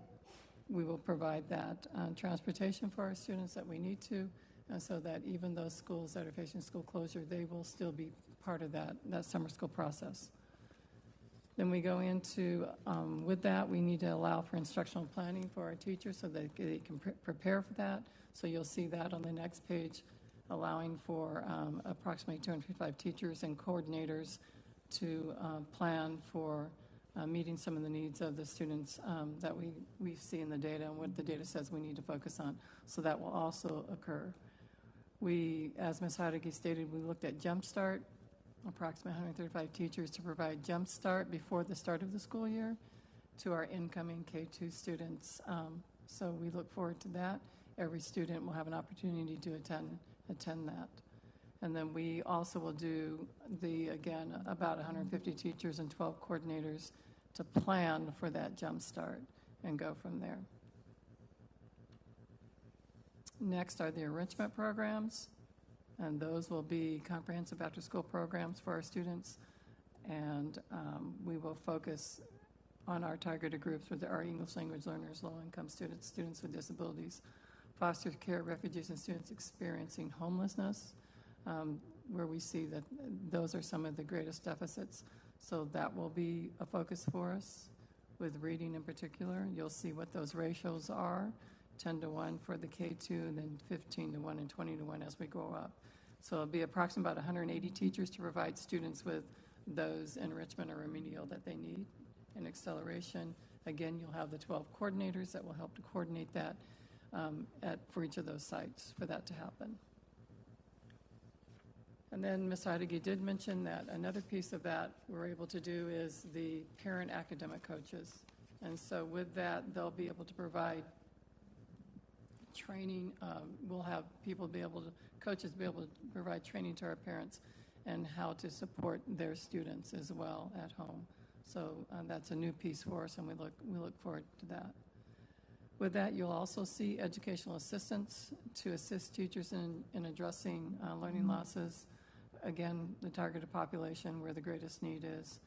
we will provide that transportation for our students that we need to, so that even those schools that are facing school closure, they will still be part of that summer school process. Then we go into, with that, we need to allow for instructional planning for our teachers so that they can prepare for that. So you'll see that on the next page, allowing for approximately 255 teachers and coordinators to plan for meeting some of the needs of the students that we see in the data and what the data says we need to focus on. So that will also occur. We, as Ms. Hadigi stated, we looked at Jumpstart, approximately 135 teachers to provide Jumpstart before the start of the school year to our incoming K2 students. So we look forward to that. Every student will have an opportunity to attend that. And then we also will do again, about 150 teachers and 12 coordinators to plan for that Jumpstart and go from there. Next are the enrichment programs, and those will be comprehensive after-school programs for our students, and we will focus on our targeted groups with our English language learners, low-income students, students with disabilities, foster care refugees, and students experiencing homelessness, where we see that those are some of the greatest deficits. So that will be a focus for us with reading in particular. You'll see what those ratios are, 10-1 for the K2, and then 15-1 and 20-1 as we go up. So it'll be approximately about 180 teachers to provide students with those enrichment or remedial that they need in acceleration. Again, you'll have the 12 coordinators that will help to coordinate that for each of those sites for that to happen. And then Ms. Hadigi did mention that another piece of that we're able to do is the parent academic coaches. And so with that, they'll be able to provide training. We'll have coaches be able to provide training to our parents and how to support their students as well at home. So that's a new piece for us, and we look forward to that. With that, you'll also see educational assistance to assist teachers in addressing learning losses. Again, the targeted population where the greatest need is,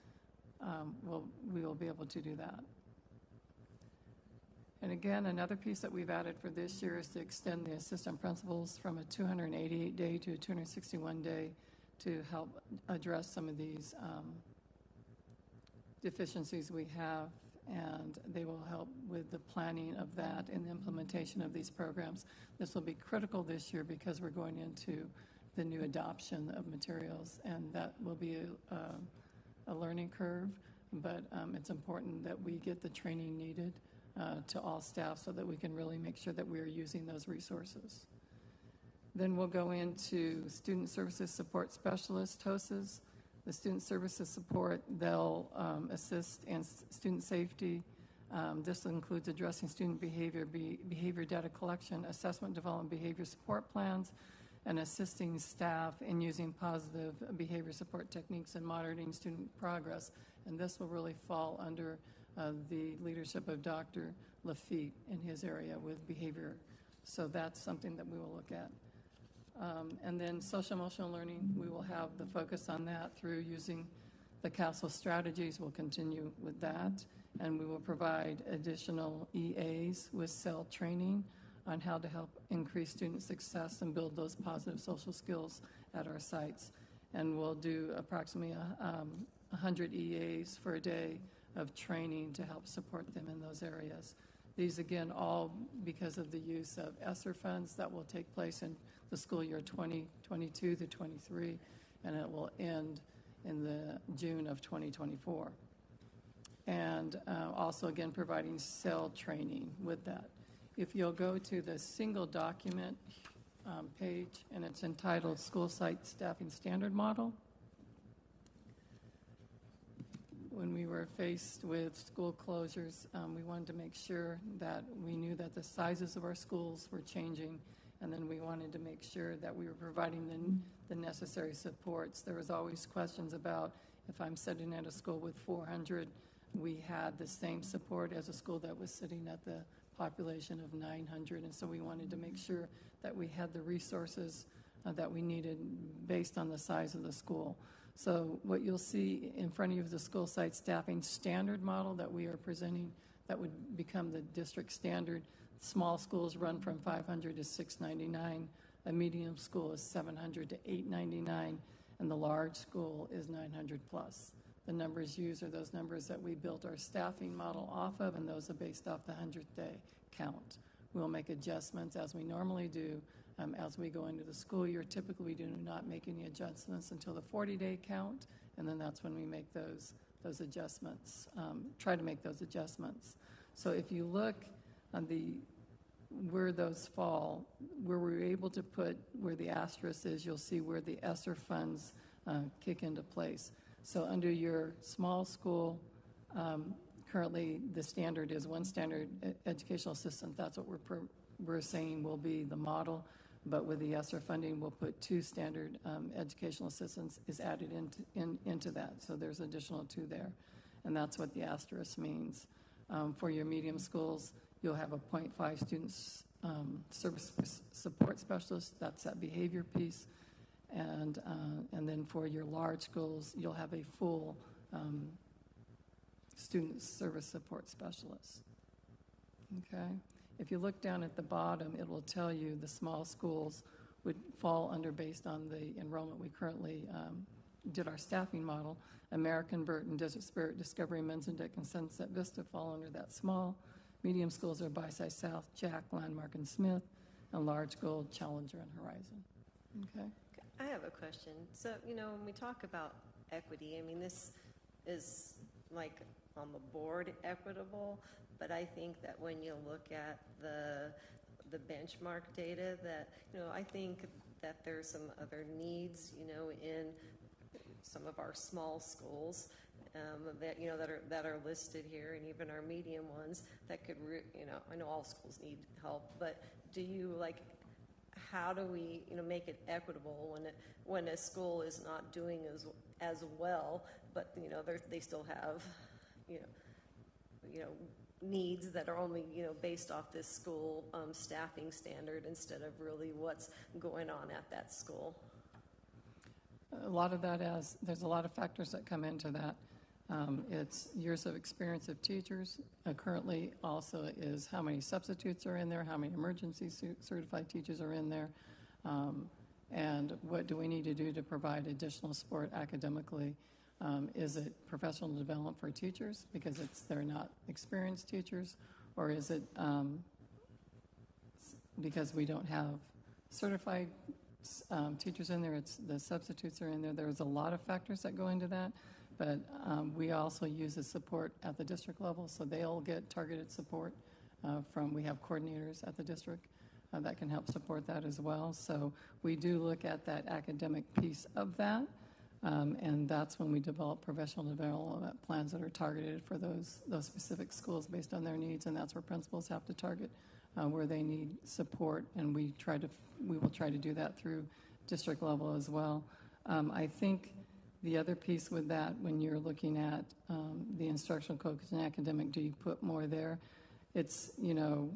we will be able to do that. And again, another piece that we've added for this year is to extend the assistant principals from a 288-day to a 261-day to help address some of these deficiencies we have, and they will help with the planning of that and the implementation of these programs. This will be critical this year because we're going into the new adoption of materials, and that will be a learning curve, but it's important that we get the training needed to all staff so that we can really make sure that we are using those resources. Then we'll go into student services support specialists, TOSAs. The student services support, they'll assist in student safety. This includes addressing student behavior data collection, assessment development, behavior support plans, and assisting staff in using positive behavior support techniques and monitoring student progress. And this will really fall under the leadership of Dr. Lafitte in his area with behavior. So that's something that we will look at. And then social emotional learning, we will have the focus on that through using the CASEL strategies. We'll continue with that. And we will provide additional EAs with CEL training on how to help increase student success and build those positive social skills at our sites. And we'll do approximately 100 EAs for a day of training to help support them in those areas. These, again, all because of the use of ESSER funds that will take place in the school year 2022 to 23, and it will end in the June of 2024. And also, again, providing CEL training with that. If you'll go to the single document page, and it's entitled School Site Staffing Standard Model. When we were faced with school closures, we wanted to make sure that we knew that the sizes of our schools were changing, and then we wanted to make sure that we were providing the necessary supports. There was always questions about if I'm sitting at a school with 400, we had the same support as a school that was sitting at the population of 900, and so we wanted to make sure that we had the resources that we needed based on the size of the school. So what you'll see in front of you is the school site staffing standard model that we are presenting that would become the district standard. Small schools run from 500 to 699. A medium school is 700 to 899, and the large school is 900 plus. The numbers used are those numbers that we built our staffing model off of, and those are based off the 100th day count. We'll make adjustments as we normally do as we go into the school year. Typically, we do not make any adjustments until the 40-day count, and then that's when we make those adjustments, try to make those adjustments. So if you look on where those fall, where we're able to put where the asterisk is, you'll see where the ESSER funds kick into place. So under your small school, currently the standard is one standard educational assistant. That's what we're saying will be the model. But with the ESSER funding, we'll put 2 standard educational assistants is added into that. So there's additional 2 there. And that's what the asterisk means. For your medium schools, you'll have a 0.5 students service support specialist. That's that behavior piece. And then for your large schools, you'll have a full student service support specialist. Okay? If you look down at the bottom, it will tell you the small schools would fall under based on the enrollment. We currently did our staffing model. American, Burton, Desert Spirit, Discovery, Menzendick, and Sunset Vista fall under that small. Medium schools are Bayside South, Jack, Landmark, and Smith, and large school, Challenger, and Horizon. Okay? I have a question. So, when we talk about equity, I mean, this is like on the board equitable, but I think that when you look at the benchmark data, that, I think that there's some other needs, in some of our small schools that are listed here, and even our medium ones that could, I know all schools need help, but do you how do we, make it equitable when a school is not doing as well, but they still have, needs that are only based off this school staffing standard instead of really what's going on at that school? A lot of that there's a lot of factors that come into that. It's years of experience of teachers. Currently also is how many substitutes are in there, how many emergency certified teachers are in there, and what do we need to do to provide additional support academically. Is it professional development for teachers because they're not experienced teachers, or is it because we don't have certified teachers in there? It's the substitutes are in there. There's a lot of factors that go into that. But we also use the support at the district level, so they'll get targeted support we have coordinators at the district that can help support that as well. So we do look at that academic piece of that, and that's when we develop professional development plans that are targeted for those specific schools based on their needs, and that's where principals have to target where they need support, and we will try to do that through district level as well. I think The other piece with that, when you're looking at the instructional focus and academic, do you put more there? It's, you know,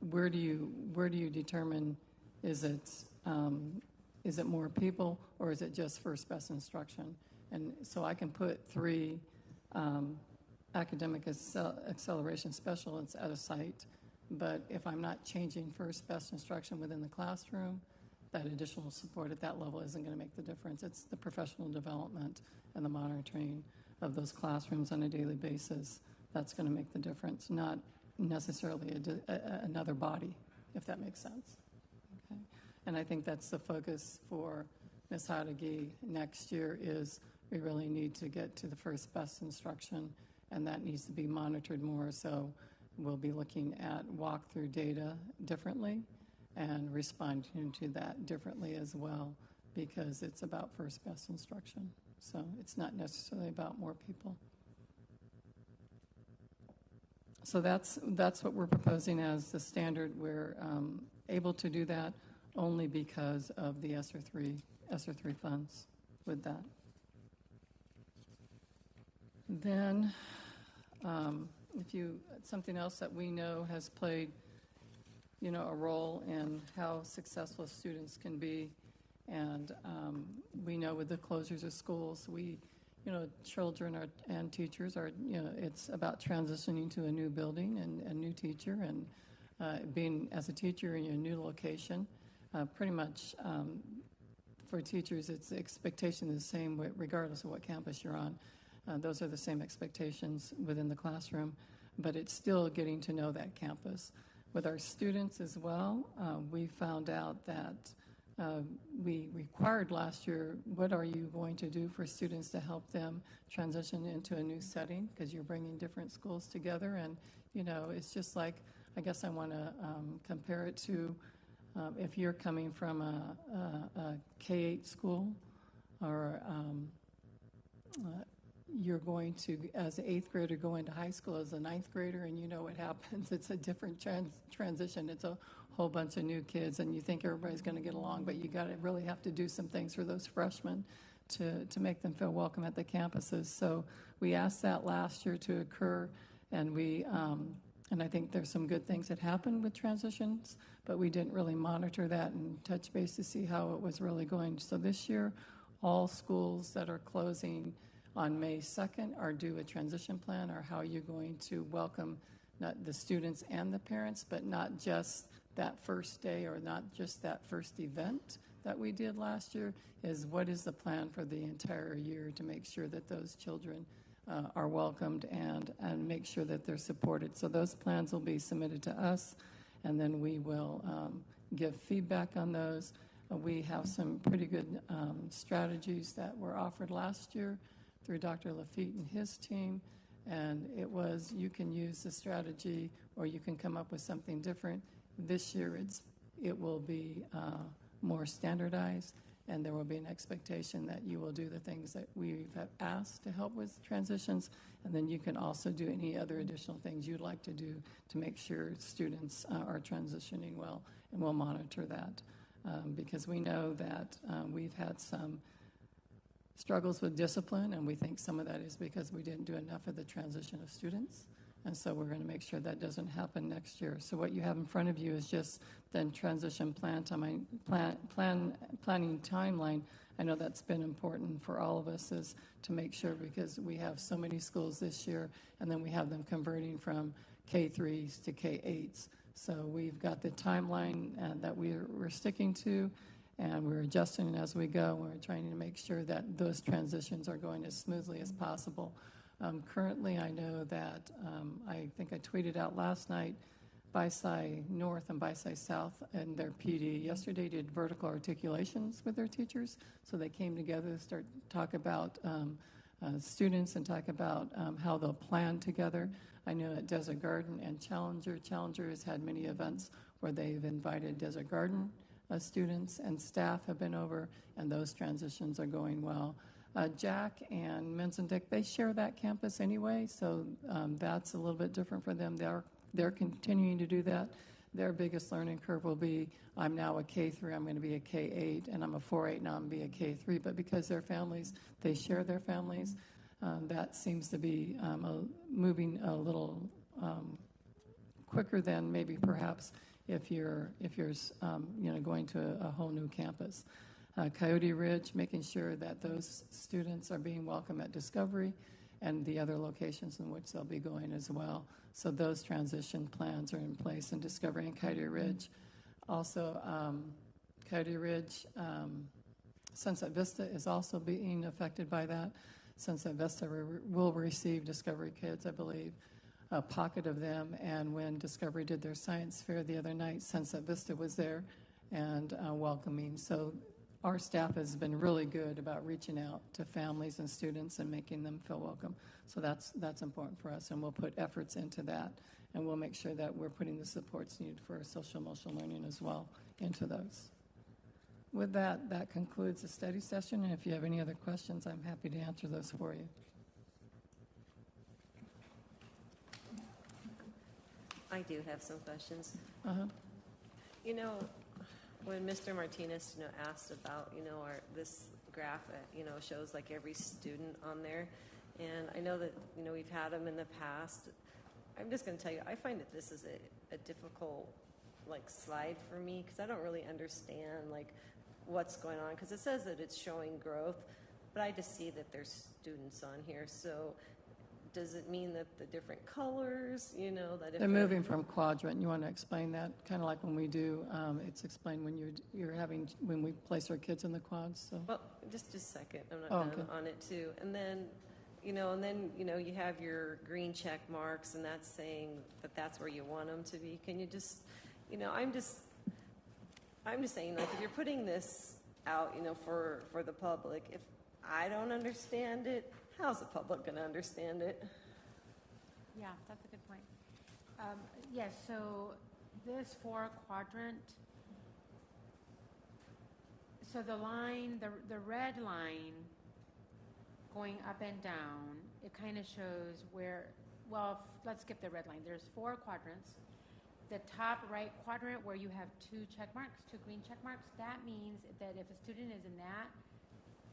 where do you determine, is it more people, or is it just first best instruction? And so I can put 3 academic acceleration specialists at a site, but if I'm not changing first best instruction within the classroom, that additional support at that level isn't going to make the difference. It's the professional development and the monitoring of those classrooms on a daily basis that's going to make the difference, not necessarily another body, if that makes sense. Okay? And I think that's the focus for Ms. Hadagi next year is we really need to get to the first best instruction, and that needs to be monitored more. So we'll be looking at walkthrough data differently and responding to that differently as well, because it's about first best instruction. So it's not necessarily about more people. So that's what we're proposing as the standard. We're able to do that only because of the ESSER 3 funds with that. Then, something else that we know has played, you know, a role in how successful students can be, and we know with the closures of schools, children and teachers are, it's about transitioning to a new building and a new teacher, and being as a teacher in a new location, pretty much for teachers, it's the expectation is the same regardless of what campus you're on. Those are the same expectations within the classroom, but it's still getting to know that campus. With our students as well, we found out that we required last year, what are you going to do for students to help them transition into a new setting, because you're bringing different schools together, and it's just like, I guess I want to compare it to if you're coming from a K-8 school, or you're going to, as an 8th grader, go into high school as a 9th grader, and you know what happens. It's a different transition. It's a whole bunch of new kids, and you think everybody's going to get along, but you got to really have to do some things for those freshmen to make them feel welcome at the campuses. So we asked that last year to occur, and and I think there's some good things that happened with transitions, but we didn't really monitor that and touch base to see how it was really going. So this year, all schools that are closing on May 2nd are due a transition plan, or how you're going to welcome not the students and the parents, but not just that first day or not just that first event that we did last year, is what is the plan for the entire year to make sure that those children are welcomed and make sure that they're supported. So those plans will be submitted to us, and then we will give feedback on those. We have some pretty good strategies that were offered last year through Dr. Lafitte and his team, and it was, you can use the strategy or you can come up with something different. This year it will be more standardized, and there will be an expectation that you will do the things that we have asked to help with transitions, and then you can also do any other additional things you'd like to do to make sure students are transitioning well, and we'll monitor that because we know that we've had some struggles with discipline, and we think some of that is because we didn't do enough of the transition of students. And so we're going to make sure that doesn't happen next year. So what you have in front of you is just the transition planning timeline. I know that's been important for all of us, is to make sure, because we have so many schools this year, and then we have them converting from K3s to K8s. So we've got the timeline that we're sticking to, and we're adjusting as we go. We're trying to make sure that those transitions are going as smoothly as possible. Currently, I know that I think I tweeted out last night, BISI North and BISI South and their PD yesterday did vertical articulations with their teachers. So they came together to talk about students and talk about how they'll plan together. I know at Desert Garden and Challenger has had many events where they've invited Desert Garden students and staff have been over, and those transitions are going well. Jack and Menzendick, they share that campus anyway, so that's a little bit different for them. They're continuing to do that. their biggest learning curve will be, I'm now a K3, I'm going to be a K8, and I'm a 4-8, now I'm going to be a K3. But because their families, they share their families, that seems to be moving a little quicker than maybe perhaps if you're going to a whole new campus. Coyote Ridge, making sure that those students are being welcome at Discovery and the other locations in which they'll be going as well. So those transition plans are in place in Discovery and Coyote Ridge. Also, Coyote Ridge, Sunset Vista is also being affected by that. Sunset Vista will receive Discovery kids, I believe, a pocket of them. And when Discovery did their science fair the other night, Sunset Vista was there and welcoming. So our staff has been really good about reaching out to families and students and making them feel welcome. So that's important for us, and we'll put efforts into that, and we'll make sure that we're putting the supports needed for social emotional learning as well into those. With that, that concludes the study session, and if you have any other questions, I'm happy to answer those for you. I do have some questions. Uh-huh. You know, when Mr. Martinez, asked about, this graph, shows like every student on there, and I know that, we've had them in the past. I'm just going to tell you, I find that this is a difficult, slide for me, because I don't really understand, what's going on, because it says that it's showing growth, but I just see that there's students on here. So does it mean that the different colors, that if They're moving from quadrant. You want to explain that? Kind of like when we do, it's explained when when we place our kids in the quads. So. Well, just a second. I'm not done on it too. And then, you have your green check marks, and that's saying that that's where you want them to be. Can you just, I'm just saying, if you're putting this out, for the public, if I don't understand it, how's the public going to understand it? Yeah, that's a good point. Yes, so this 4-quadrant, so the line, the red line going up and down, it kind of shows where, let's skip the red line. There's 4 quadrants. The top right quadrant where you have 2 check marks, 2 green check marks, that means that if a student is in that,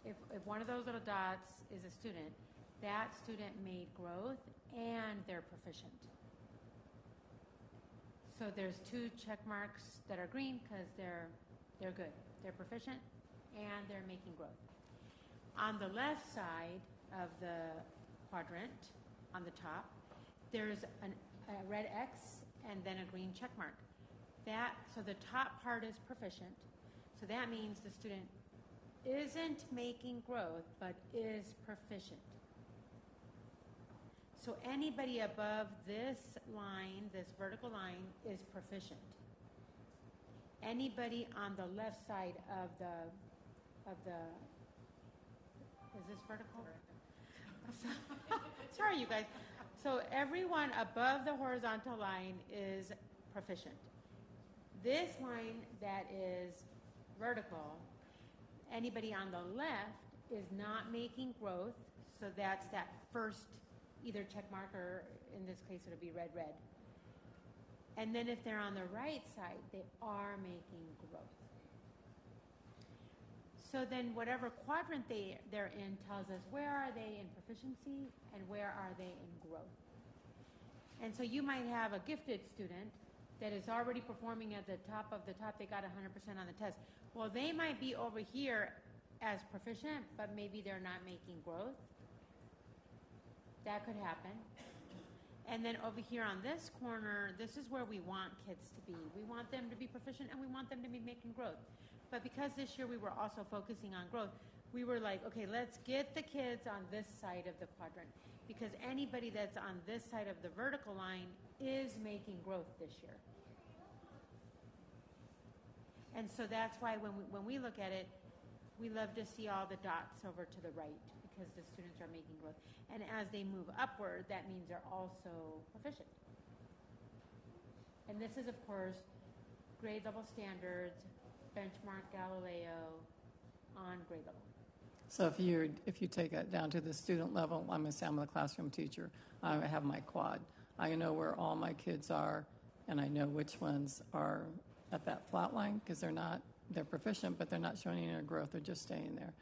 if one of those little dots is a student, that student made growth and they're proficient. So there's 2 check marks that are green because they're good. They're proficient and they're making growth. On the left side of the quadrant, on the top, there's a red X and then a green check mark. So the top part is proficient. So that means the student isn't making growth, but is proficient. So anybody above this line, this vertical line, is proficient. Anybody on the left side of the is this vertical? Sorry, you guys. So everyone above the horizontal line is proficient. This line that is vertical, anybody on the left is not making growth, so that's that first either check mark or in this case it'll be red. And then if they're on the right side, they are making growth. So then whatever quadrant they're in tells us where are they in proficiency and where are they in growth. And so you might have a gifted student that is already performing at the top of the top. They got 100% on the test. Well, they might be over here as proficient, but maybe they're not making growth. That could happen. And then over here on this corner, this is where we want kids to be. We want them to be proficient and we want them to be making growth. But because this year we were also focusing on growth, we were like, okay, let's get the kids on this side of the quadrant, because anybody that's on this side of the vertical line is making growth this year. And so that's why when we look at it, we love to see all the dots over to the right, because the students are making growth. And as they move upward, that means they're also proficient. And this is, of course, grade level standards, benchmark Galileo on grade level. So if you take it down to the student level, I'm going to say I'm a classroom teacher. I have my quad. I know where all my kids are and I know which ones are at that flat line because they're proficient, but they're not showing any growth. They're just staying there.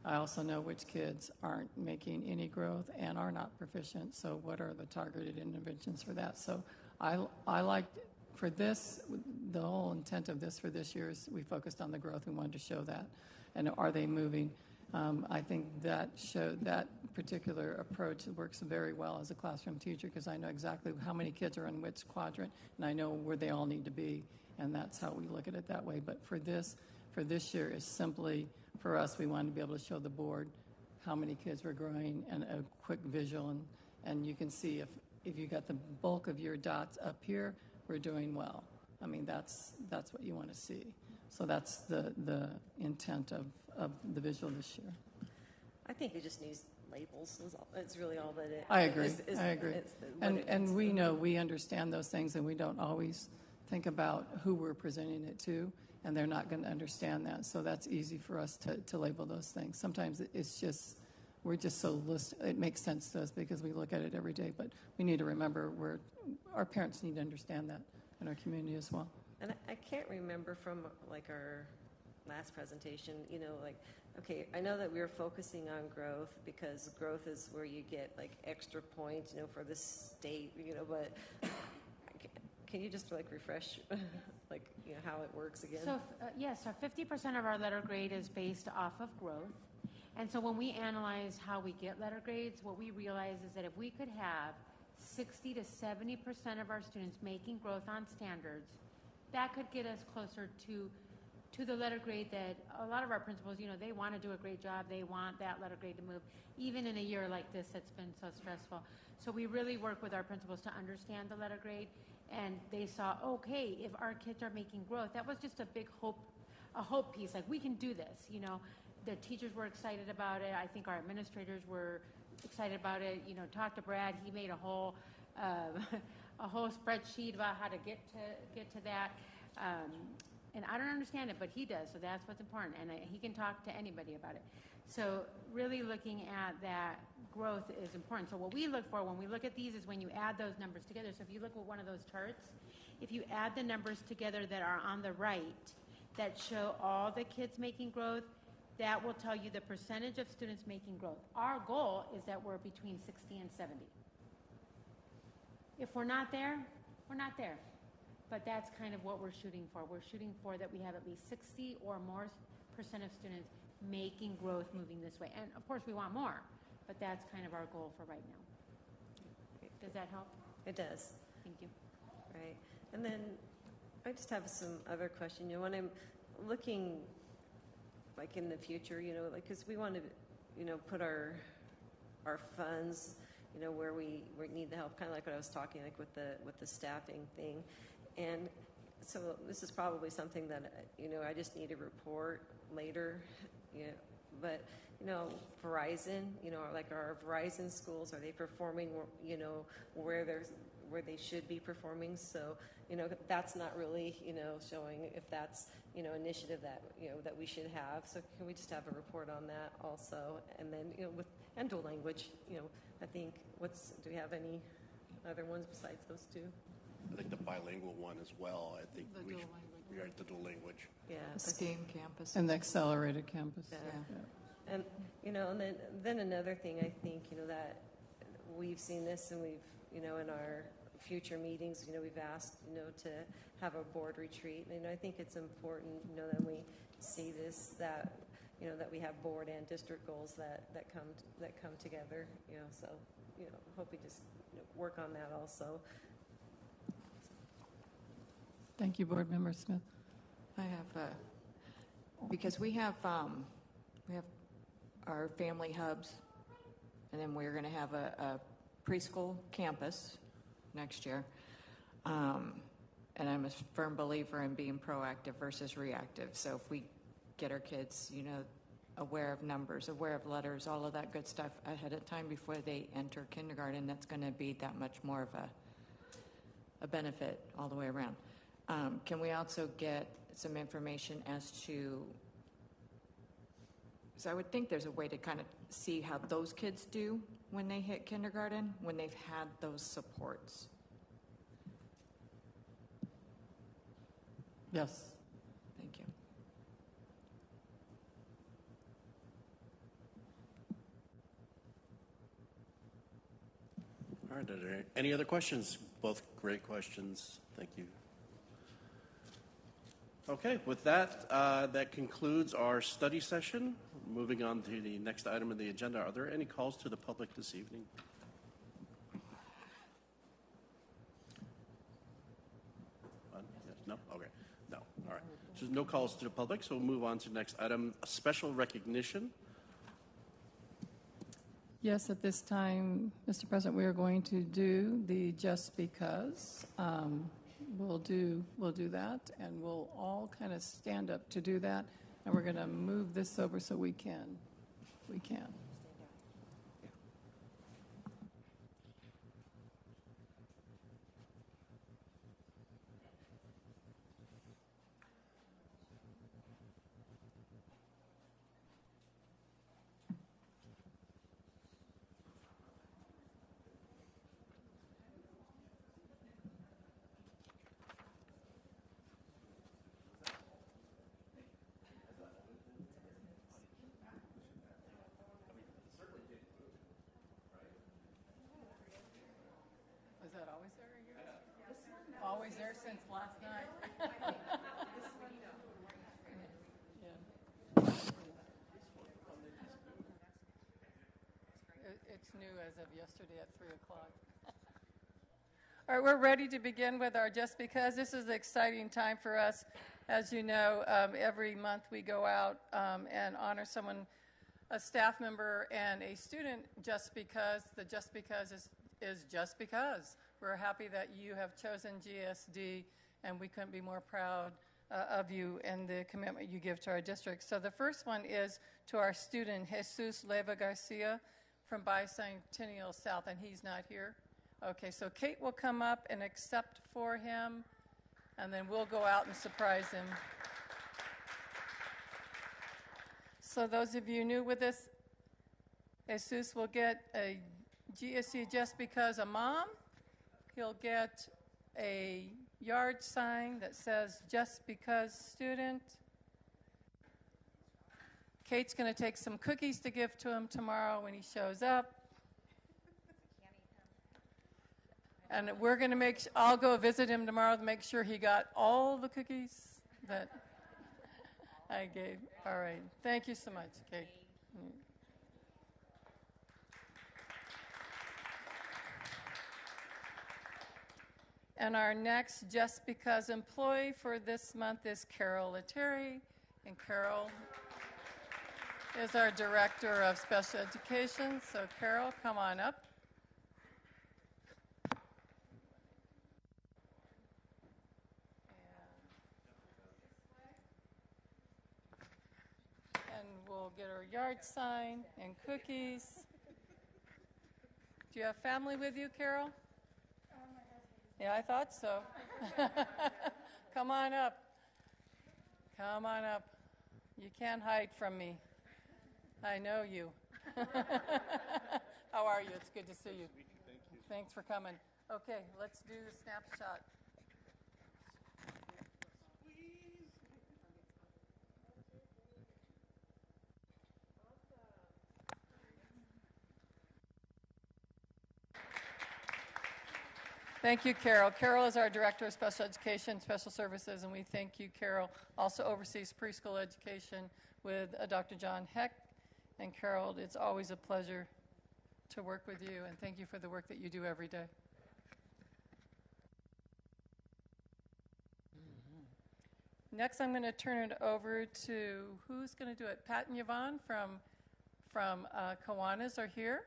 I also know which kids aren't making any growth and are not proficient. So what are the targeted interventions for that? So I like for this, the whole intent of this for this year is we focused on the growth. We wanted to show that. And are they moving? I think that particular approach works very well as a classroom teacher because I know exactly how many kids are in which quadrant, and I know where they all need to be, and that's how we look at it that way. But for this year is simply, for us, we wanted to be able to show the board how many kids were growing and a quick visual, and you can see if you got the bulk of your dots up here, we're doing well. I mean, that's what you want to see. So that's the intent of the visual this year. I think it just needs labels. It's really all that it I agree. is. I agree. And we know, we understand those things, and we don't always think about who we're presenting it to, and they're not going to understand that. So that's easy for us to label those things. Sometimes it's just, we're just so it makes sense to us because we look at it every day, but we need to remember our parents need to understand that in our community as well. And I can't remember from like our last presentation, okay, I know that we were focusing on growth because growth is where you get like extra points, for the state, but can you just like refresh how it works again? So, so 50% of our letter grade is based off of growth. And so when we analyze how we get letter grades, what we realize is that if we could have 60 to 70% of our students making growth on standards, that could get us closer to the letter grade that a lot of our principals, they want to do a great job. They want that letter grade to move, even in a year like this that's been so stressful. So we really work with our principals to understand the letter grade, and they saw, okay, if our kids are making growth, that was just a big hope piece. Like, we can do this, The teachers were excited about it. I think our administrators were excited about it. Talk to Brad. He made a whole spreadsheet about how to get to that. And I don't understand it, but he does, so that's what's important. And he can talk to anybody about it. So really looking at that growth is important. So what we look for when we look at these is when you add those numbers together. So if you look at one of those charts, if you add the numbers together that are on the right that show all the kids making growth, that will tell you the percentage of students making growth. Our goal is that we're between 60 and 70. If we're not there, we're not there. But that's kind of what we're shooting for. We're shooting for that we have at least 60 or more % of students making growth moving this way. And of course we want more, but that's kind of our goal for right now. Does that help? It does. Thank you. Right. And then I just have some other question. When I'm looking like in the future, because we want to, put our funds, where we need the help, kind of like what I was talking, like with the staffing thing. And so this is probably something that, I just need a report later, but, Verizon, like our Verizon schools, are they performing, where they should be performing? So, that's not really, showing if that's, initiative that, that we should have. So can we just have a report on that also? And then, and dual language, I think, do we have any other ones besides those two? I think the bilingual one as well. I think we are at the dual language. Yeah. STEAM campus. And the accelerated campus. Yeah. Yeah. And, and then another thing, I think, that we've seen this and we've, in our future meetings, we've asked, to have a board retreat. And I think it's important, that we see this, that, that we have board and district goals that come together, so, hope we just work on that also. Thank you, Board Member Smith. I have, because we have our family hubs, and then we're going to have a preschool campus next year. And I'm a firm believer in being proactive versus reactive. So if we get our kids, aware of numbers, aware of letters, all of that good stuff ahead of time before they enter kindergarten, that's going to be that much more of a benefit all the way around. Can we also get some information as to, so I would think there's a way to kind of see how those kids do when they hit kindergarten, when they've had those supports. Yes. Thank you. All right, are there any other questions? Both great questions. Thank you. Okay, with that, that concludes our study session. Moving on to the next item on the agenda. Are there any calls to the public this evening? Yes, no? Okay. No. All right. So no calls to the public, so we'll move on to the next item, special recognition. Yes, at this time, Mr. President, we are going to do the just because. We'll do that, and we'll all kind of stand up to do that, and we're going to move this over so we can. Was that always there? Always there since last night. It's new as of yesterday at 3 o'clock. All right, we're ready to begin with our Just Because. This is an exciting time for us. As you know, every month we go out and honor someone, a staff member and a student, just because. The just because is just because. We're happy that you have chosen GSD, and we couldn't be more proud of you and the commitment you give to our district. So the first one is to our student, Jesus Leva Garcia from Bicentennial South, and he's not here. Okay, so Kate will come up and accept for him, and then we'll go out and surprise him. So those of you new with us, Jesus will get a GSD just because a mom. He'll get a yard sign that says just because student. Kate's going to take some cookies to give to him tomorrow when he shows up. And we're going to I'll go visit him tomorrow to make sure he got all the cookies that I gave. All right. Thank you so much, Kate. And our next Just Because employee for this month is Carol Leteri. And Carol is our Director of Special Education. So Carol, come on up. And we'll get her yard sign and cookies. Do you have family with you, Carol? Yeah, I thought so. Come on up. Come on up. You can't hide from me. I know you. How are you? It's good to see you. Thank you. Thanks for coming. Okay, let's do the snapshot. Thank you, Carol. Carol is our Director of Special Education, Special Services, and we thank you, Carol. Also oversees preschool education with Dr. John Heck. And Carol, it's always a pleasure to work with you, and thank you for the work that you do every day. Next, I'm going to turn it over to, who's going to do it? Pat and Yvonne from Kiwanis are here.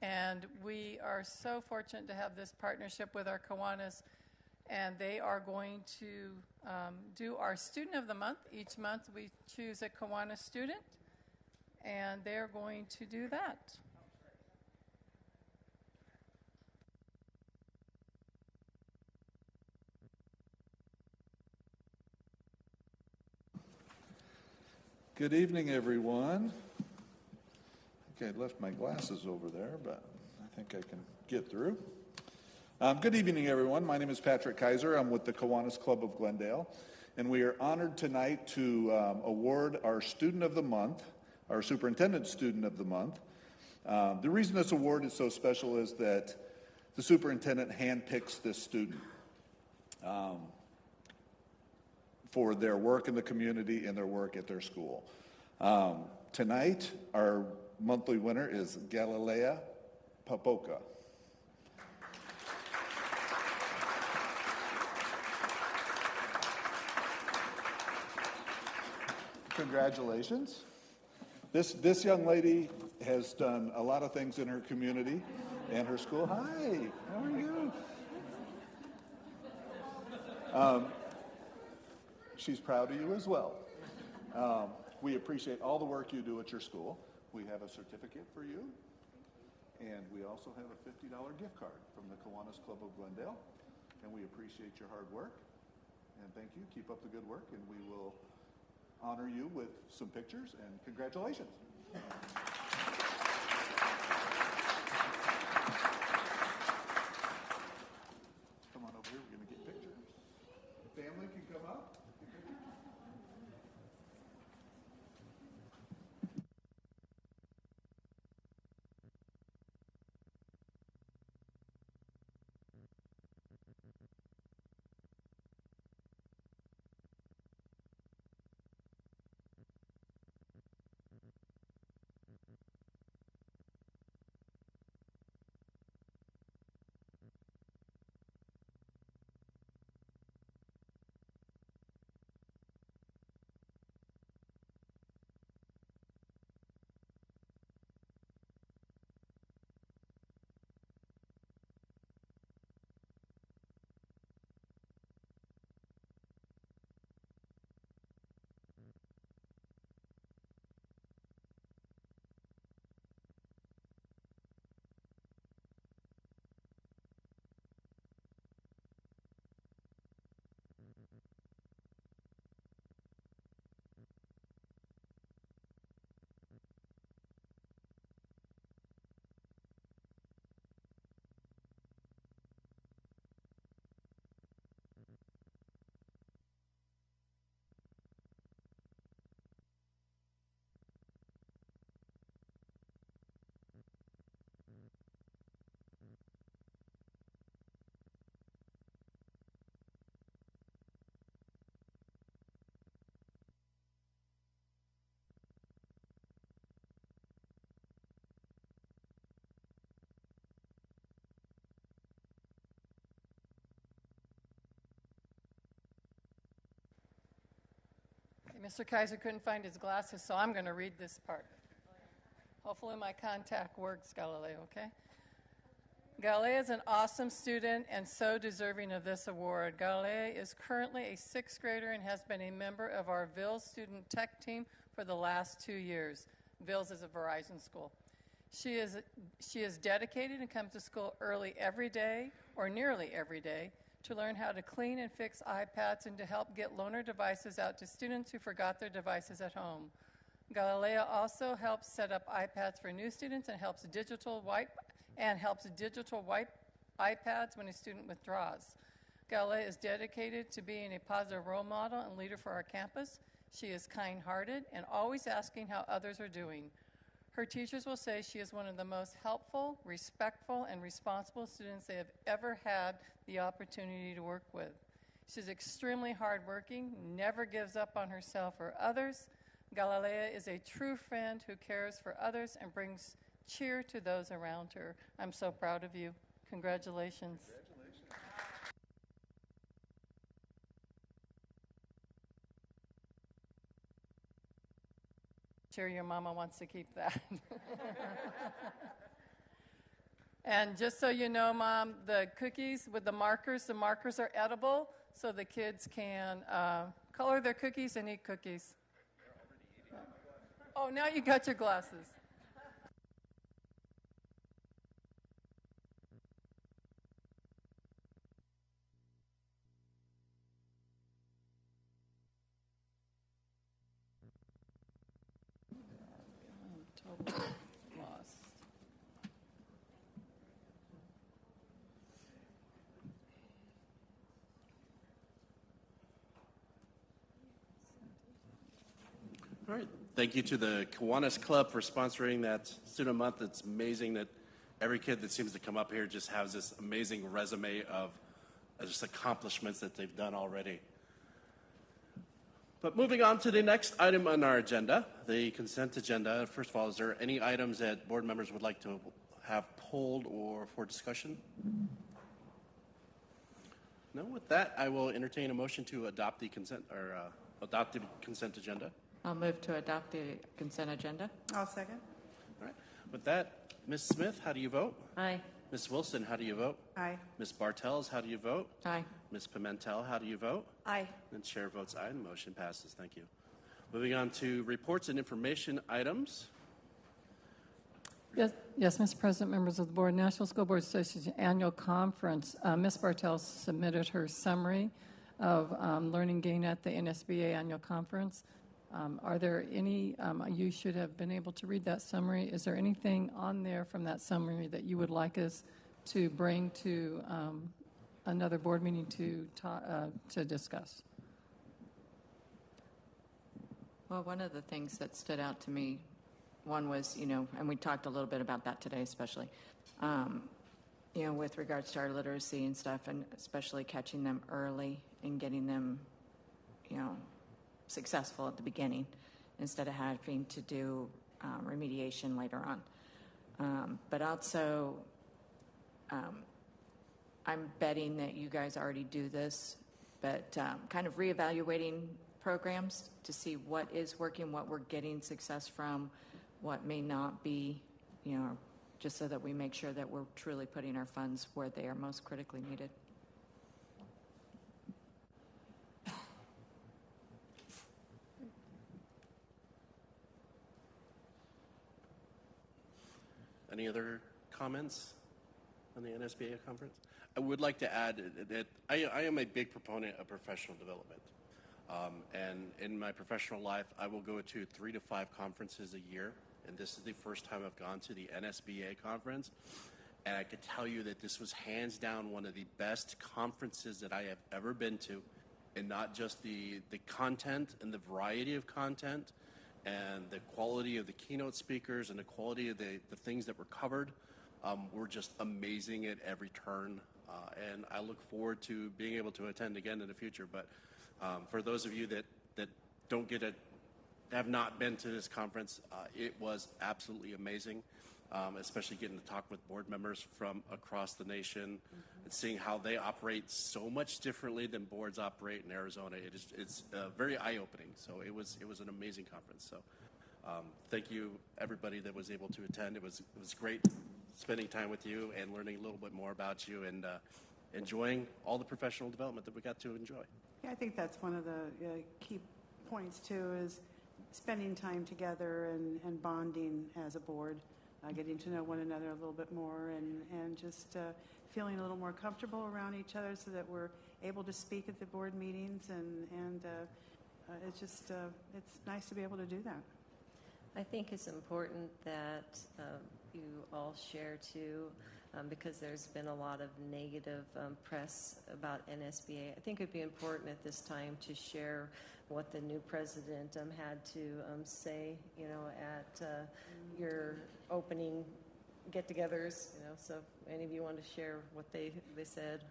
And we are so fortunate to have this partnership with our Kiwanis, and they are going to do our Student of the Month. Each month we choose a Kiwanis student, and they're going to do that. Good evening, everyone. I think I left my glasses over there, but I think I can get through. Good evening, everyone. My name is Patrick Kaiser. I'm with the Kiwanis Club of Glendale. And we are honored tonight to award our Student of the Month, our Superintendent Student of the Month. The reason this award is so special is that the superintendent handpicks this student for their work in the community and their work at their school. Tonight, our monthly winner is Galilea Papoka. Congratulations. This young lady has done a lot of things in her community and her school. Hi, how are you? She's proud of you as well. We appreciate all the work you do at your school. We have a certificate for you, and we also have a $50 gift card from the Kiwanis Club of Glendale, and we appreciate your hard work, and thank you. Keep up the good work, and we will honor you with some pictures, and congratulations. Come on over here, we're going to get pictures. Family can come up. Get pictures. Mr. Kaiser couldn't find his glasses, so I'm going to read this part. Hopefully my contact works, Galileo, okay? Galilea is an awesome student and so deserving of this award. Galilea is currently a sixth grader and has been a member of our Vills student tech team for the last 2 years. Vills is a Verizon school. She is dedicated and comes to school early every day, or nearly every day, to learn how to clean and fix iPads and to help get loaner devices out to students who forgot their devices at home. Galilea also helps set up iPads for new students and helps digital wipe iPads when a student withdraws. Galilea is dedicated to being a positive role model and leader for our campus. She is kind-hearted and always asking how others are doing. Her teachers will say she is one of the most helpful, respectful, and responsible students they have ever had the opportunity to work with. She's extremely hardworking, never gives up on herself or others. Galilea is a true friend who cares for others and brings cheer to those around her. I'm so proud of you. Congratulations. Sure, your mama wants to keep that. And just so you know, Mom, the cookies with the markers are edible, so the kids can color their cookies and eat cookies. Oh, now you got your glasses. I'm totally lost. All right. Thank you to the Kiwanis Club for sponsoring that student month. It's amazing that every kid that seems to come up here just has this amazing resume of just accomplishments that they've done already. But moving on to the next item on our agenda, the consent agenda. First of all, is there any items that board members would like to have pulled or for discussion? No, with that, I will entertain a motion to adopt the consent agenda. I'll move to adopt the consent agenda. I'll second. All right. With that, Ms. Smith, how do you vote? Aye. Ms. Wilson, how do you vote? Aye. Ms. Bartels, how do you vote? Aye. Ms. Pimentel, how do you vote? Aye. And chair votes aye, and the motion passes. Thank you. Moving on to reports and information items. Yes, Mr. President, members of the board, National School Board Association Annual Conference. Ms. Bartels submitted her summary of learning gain at the Nsba Annual Conference. Are there any, you should have been able to read that summary. Is there anything on there from that summary that you would like us to bring to another board meeting to discuss? Well, one of the things that stood out to me, one was, and we talked a little bit about that today especially, with regards to our literacy and stuff, and especially catching them early and getting them, successful at the beginning instead of having to do remediation later on. But also, I'm betting that you guys already do this, but kind of reevaluating programs to see what is working, what we're getting success from, what may not be, just so that we make sure that we're truly putting our funds where they are most critically needed. Any other comments on the NSBA conference? I would like to add that I am a big proponent of professional development. And in my professional life, I will go to 3 to 5 conferences a year. And this is the first time I've gone to the NSBA conference. And I could tell you that this was hands down one of the best conferences that I have ever been to. And not just the content and the variety of content and the quality of the keynote speakers and the quality of the things that were covered were just amazing at every turn. And I look forward to being able to attend again in the future. But for those of you that don't have not been to this conference, it was absolutely amazing, especially getting to talk with board members from across the nation and seeing how they operate so much differently than boards operate in Arizona. It's very eye-opening. So it was an amazing conference. So thank you, everybody that was able to attend. It was great spending time with you and learning a little bit more about you and enjoying all the professional development that we got to enjoy. Yeah, I think that's one of the key points too, is spending time together and bonding as a board, getting to know one another a little bit more and just feeling a little more comfortable around each other so that we're able to speak at the board meetings and it's just, it's nice to be able to do that. I think it's important that you all share too, because there's been a lot of negative press about NSBA. I think it would be important at this time to share what the new president had to say, at your opening get-togethers. So if any of you want to share what they said.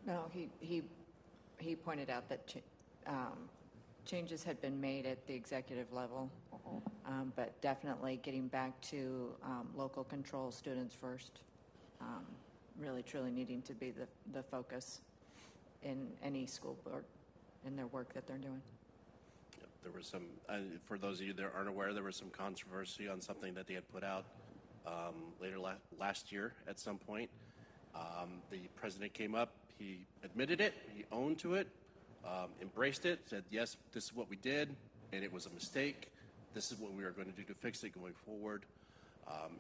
No, he pointed out that changes had been made at the executive level, but definitely getting back to local control, students first, really truly needing to be the focus in any school board in their work that they're doing. Yep, there was some, for those of you that aren't aware, there was some controversy on something that they had put out later last year at some point. The president came up, he admitted it, he owned to it, embraced it, said, yes, this is what we did, and it was a mistake. This is what we are going to do to fix it going forward.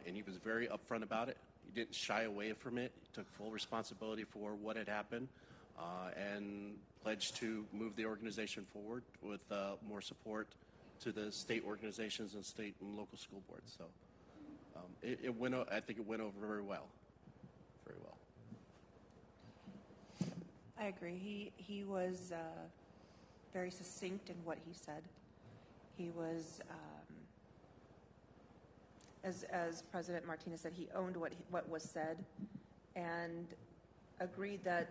And he was very upfront about it. He didn't shy away from it. He took full responsibility for what had happened and pledged to move the organization forward with more support to the state organizations and state and local school boards. So I think it went over very well. Very well. I agree. He was very succinct in what he said. He was, as President Martinez said, he owned what was said and agreed that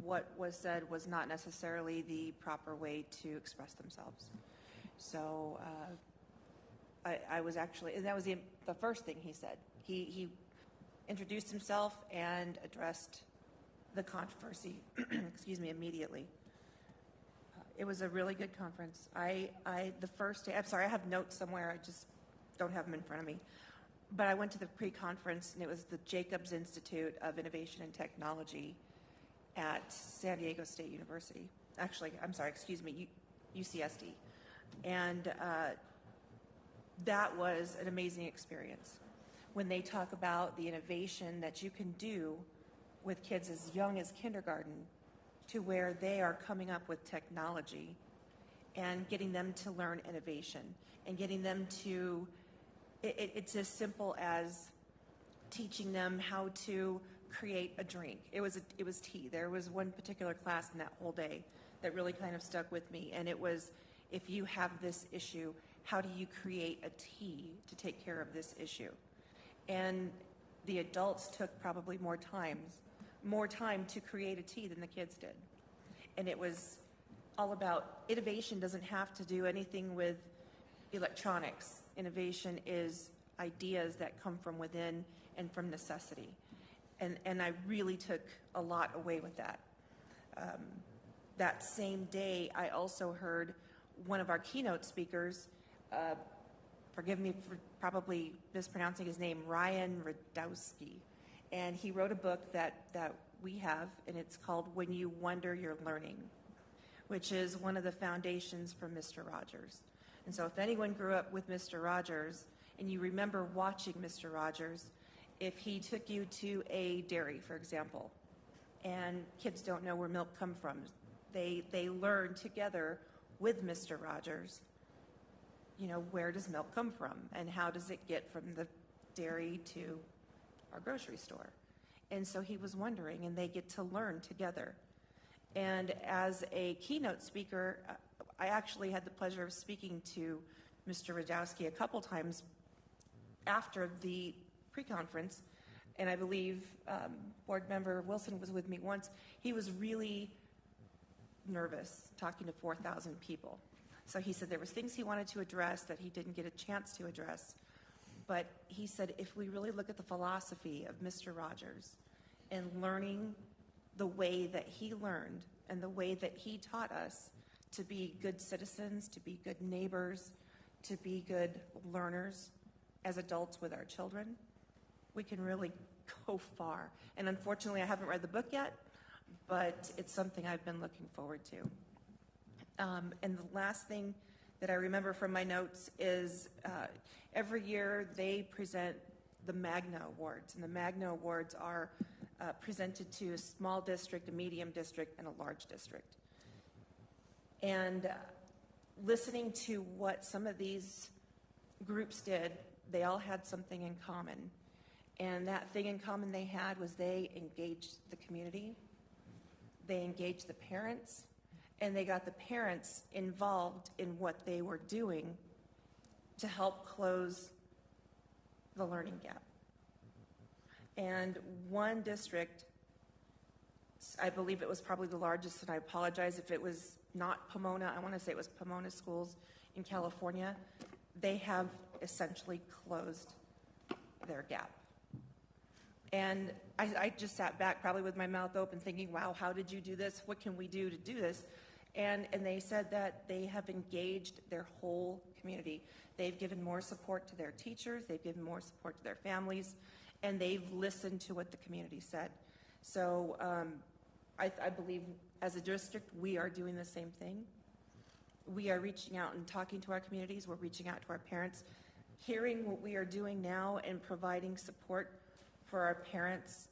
what was said was not necessarily the proper way to express themselves. So I was actually, and that was the first thing he said. He introduced himself and addressed the controversy, excuse me, immediately. It was a really good conference. The first day, I'm sorry, I have notes somewhere, I just don't have them in front of me. But I went to the pre-conference, and it was the Jacobs Institute of Innovation and Technology at San Diego State University. Actually, I'm sorry, excuse me, UCSD. And that was an amazing experience. When they talk about the innovation that you can do with kids as young as kindergarten to where they are coming up with technology and getting them to learn innovation and getting them to, it's as simple as teaching them how to create a drink. It was tea. There was one particular class in that whole day that really kind of stuck with me, and it was, if you have this issue, how do you create a tea to take care of this issue? And the adults took probably more time to create a tea than the kids did. And it was all about, innovation doesn't have to do anything with electronics. Innovation is ideas that come from within and from necessity. And I really took a lot away with that. That same day, I also heard one of our keynote speakers, forgive me for probably mispronouncing his name, Ryan Radowski. And he wrote a book that we have, and it's called When You Wonder You're Learning, which is one of the foundations for Mr. Rogers. And so if anyone grew up with Mr. Rogers, and you remember watching Mr. Rogers, if he took you to a dairy, for example, and kids don't know where milk comes from, they learn together with Mr. Rogers, you know, where does milk come from and how does it get from the dairy to our grocery store? And so he was wondering, and they get to learn together. And as a keynote speaker, I actually had the pleasure of speaking to Mr. Radowski a couple times after the pre-conference, and I believe Board Member Wilson was with me once. He was really nervous talking to 4,000 people. So he said there was things he wanted to address that he didn't get a chance to address. But he said if we really look at the philosophy of Mr. Rogers and learning the way that he learned and the way that he taught us to be good citizens, to be good neighbors, to be good learners as adults with our children, we can really go far. And unfortunately, I haven't read the book yet, but it's something I've been looking forward to. And the last thing that I remember from my notes is every year they present the Magna Awards, and the Magna Awards are presented to a small district, a medium district, and a large district. And listening to what some of these groups did, they all had something in common. And that thing in common they had was they engaged the community, they engaged the parents, and they got the parents involved in what they were doing to help close the learning gap. And one district, I believe it was probably the largest, and I apologize if it was not Pomona, I want to say it was Pomona Schools in California, they have essentially closed their gap. And I just sat back probably with my mouth open thinking, wow, how did you do this? What can we do to do this? And they said that they have engaged their whole community. They've given more support to their teachers, they've given more support to their families, and they've listened to what the community said. So I believe as a district, we are doing the same thing. We are reaching out and talking to our communities, we're reaching out to our parents, hearing what we are doing now and providing support for our parents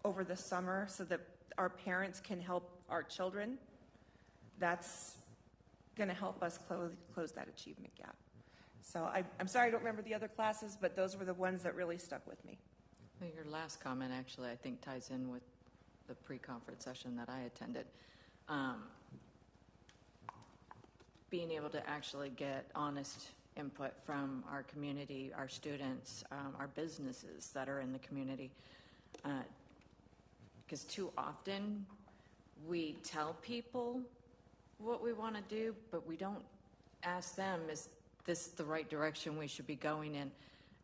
over the summer so that our parents can help our children. That's going to help us close that achievement gap. So I'm sorry I don't remember the other classes, but those were the ones that really stuck with me. Well, your last comment actually I think ties in with the pre-conference session that I attended. being able to actually get honest input from our community, our students, our businesses that are in the community. Because too often we tell people what we want to do, but we don't ask them, is this the right direction we should be going in?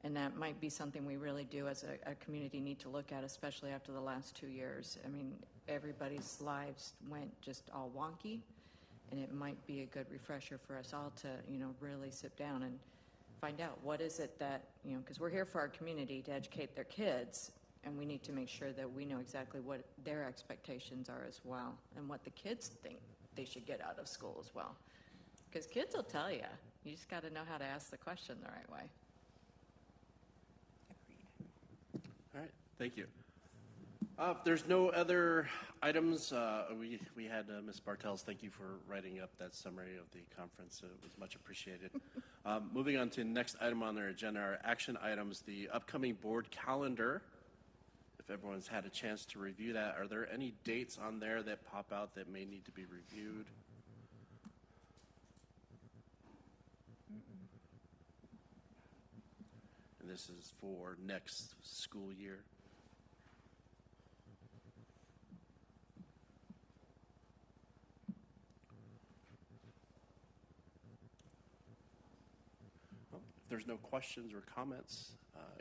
And that might be something we really do as a community need to look at, especially after the last 2 years. I mean, everybody's lives went just all wonky, and it might be a good refresher for us all to, really sit down and find out what is it that, because we're here for our community to educate their kids, and we need to make sure that we know exactly what their expectations are as well, and what the kids think they should get out of school as well. Because kids will tell you. You just got to know how to ask the question the right way. All right, thank you. If there's no other items, we had Ms. Bartels, thank you for writing up that summary of the conference. It was much appreciated. Moving on to the next item on their agenda, our action items, the upcoming board calendar. If everyone's had a chance to review that, are there any dates on there that pop out that may need to be reviewed? And this is for next school year. If there's no questions or comments,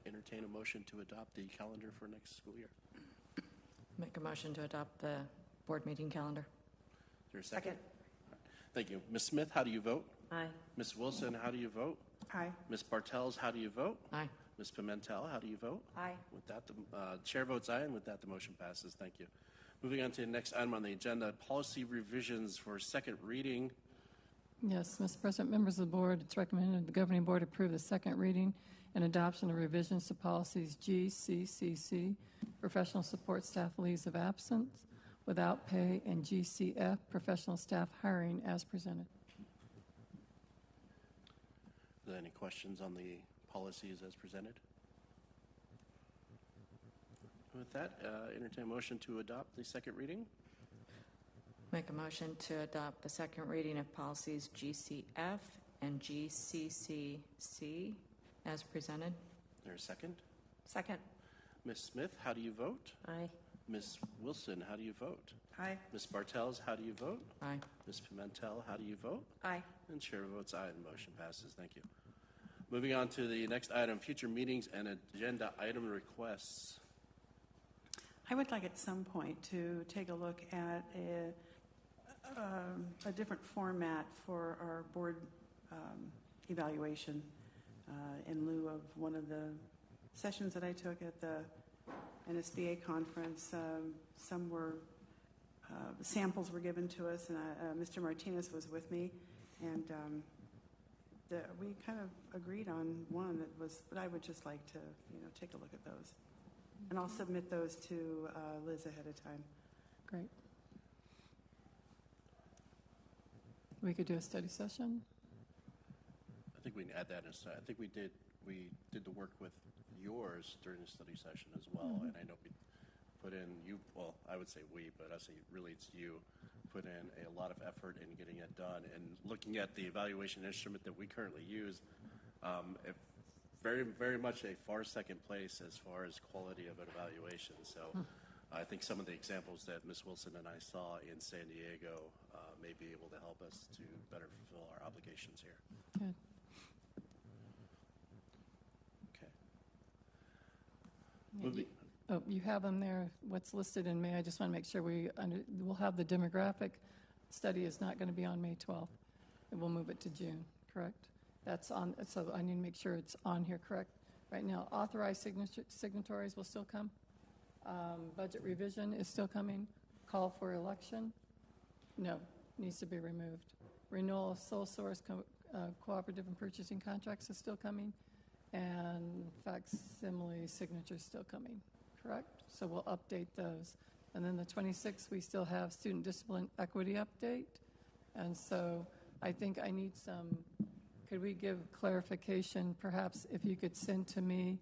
entertain a motion to adopt the calendar for next school year. Make a motion to adopt the board meeting calendar. Is there a second? Right. Thank you. Ms. Smith, how do you vote? Aye. Ms. Wilson, how do you vote? Aye. Ms. Bartels, how do you vote? Aye. Ms. Pimentel, how do you vote? Aye. With that, the chair votes aye, and with that, the motion passes. Thank you. Moving on to the next item on the agenda, policy revisions for second reading. Yes, Mr. President, members of the board, it's recommended the governing board approve the second reading and adoption of revisions to policies G, C, C, professional support staff leaves of absence without pay, and GCF, professional staff hiring as presented. Are there any questions on the policies as presented? With that, entertain a motion to adopt the second reading. Make a motion to adopt the second reading of policies GCF and GCCC as presented. Is there a second? Second. Ms. Smith, how do you vote? Aye. Ms. Wilson, how do you vote? Aye. Ms. Bartels, how do you vote? Aye. Ms. Pimentel, how do you vote? Aye. And chair votes aye, and the motion passes. Thank you. Moving on to the next item, future meetings and agenda item requests. I would like at some point to take a look at a different format for our board evaluation in lieu of one of the sessions that I took at the Nsba conference. Some were samples were given to us, and Mr. Martinez was with me, and we kind of agreed on one that was, but I would just like to, take a look at those. And I'll submit those to Liz ahead of time. Great. We could do a study session. I think we can add that in. I think we did the work with yours during the study session as well, and I know we put in I would say we, but I say really it's you, put in a lot of effort in getting it done. And looking at the evaluation instrument that we currently use, very, very much a far second place as far as quality of an evaluation. So I think some of the examples that Ms. Wilson and I saw in San Diego may be able to help us to better fulfill our obligations here. Good. Okay. Yeah, Moving. you have them there, what's listed in May. I just want to make sure we'll have the demographic study is not going to be on May 12th. And we'll move it to June, correct? That's on, so I need to make sure it's on here correct. Right now, authorized signatories will still come. Budget revision is still coming. Call for election, no, needs to be removed. Renewal of sole source cooperative and purchasing contracts is still coming. And facsimile signatures still coming, correct? So we'll update those. And then the 26th, we still have student discipline equity update. And so I think I need could we give clarification, perhaps if you could send to me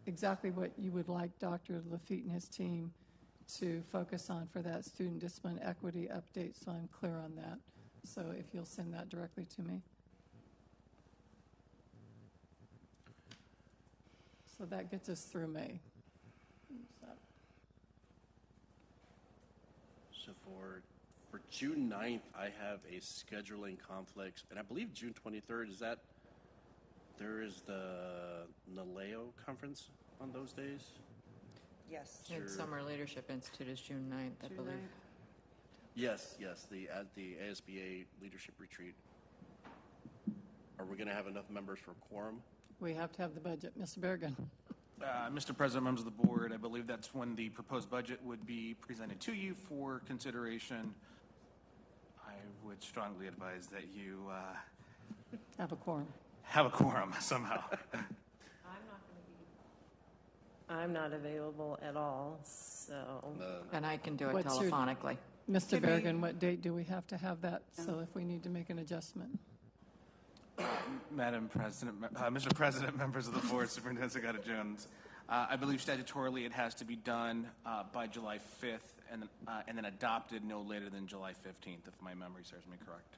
exactly what you would like Dr. Lafitte and his team to focus on for that student discipline equity update, so I'm clear on that. So if you'll send that directly to me. So that gets us through May. So for June 9th, I have a scheduling conflict, and I believe June 23rd, there is the NALEO conference on those days? Yes. And Summer Leadership Institute is June 9th, I June believe. 9th. Yes, at the ASBA Leadership Retreat. Are we going to have enough members for quorum? We have to have the budget. Mr. Bergen. Mr. President, members of the board, I believe that's when the proposed budget would be presented to you for consideration. I would strongly advise that you Have a quorum. have a quorum somehow. I'm not available at all, so. And I can do it What's your- telephonically. Mr. Can we- Bergen, what date do we have to have that? So if we need to make an adjustment. Madam President, Mr. President, members of the board, Superintendent Sagata-Jones, I believe statutorily it has to be done by July 5th and then adopted no later than July 15th, if my memory serves me correct.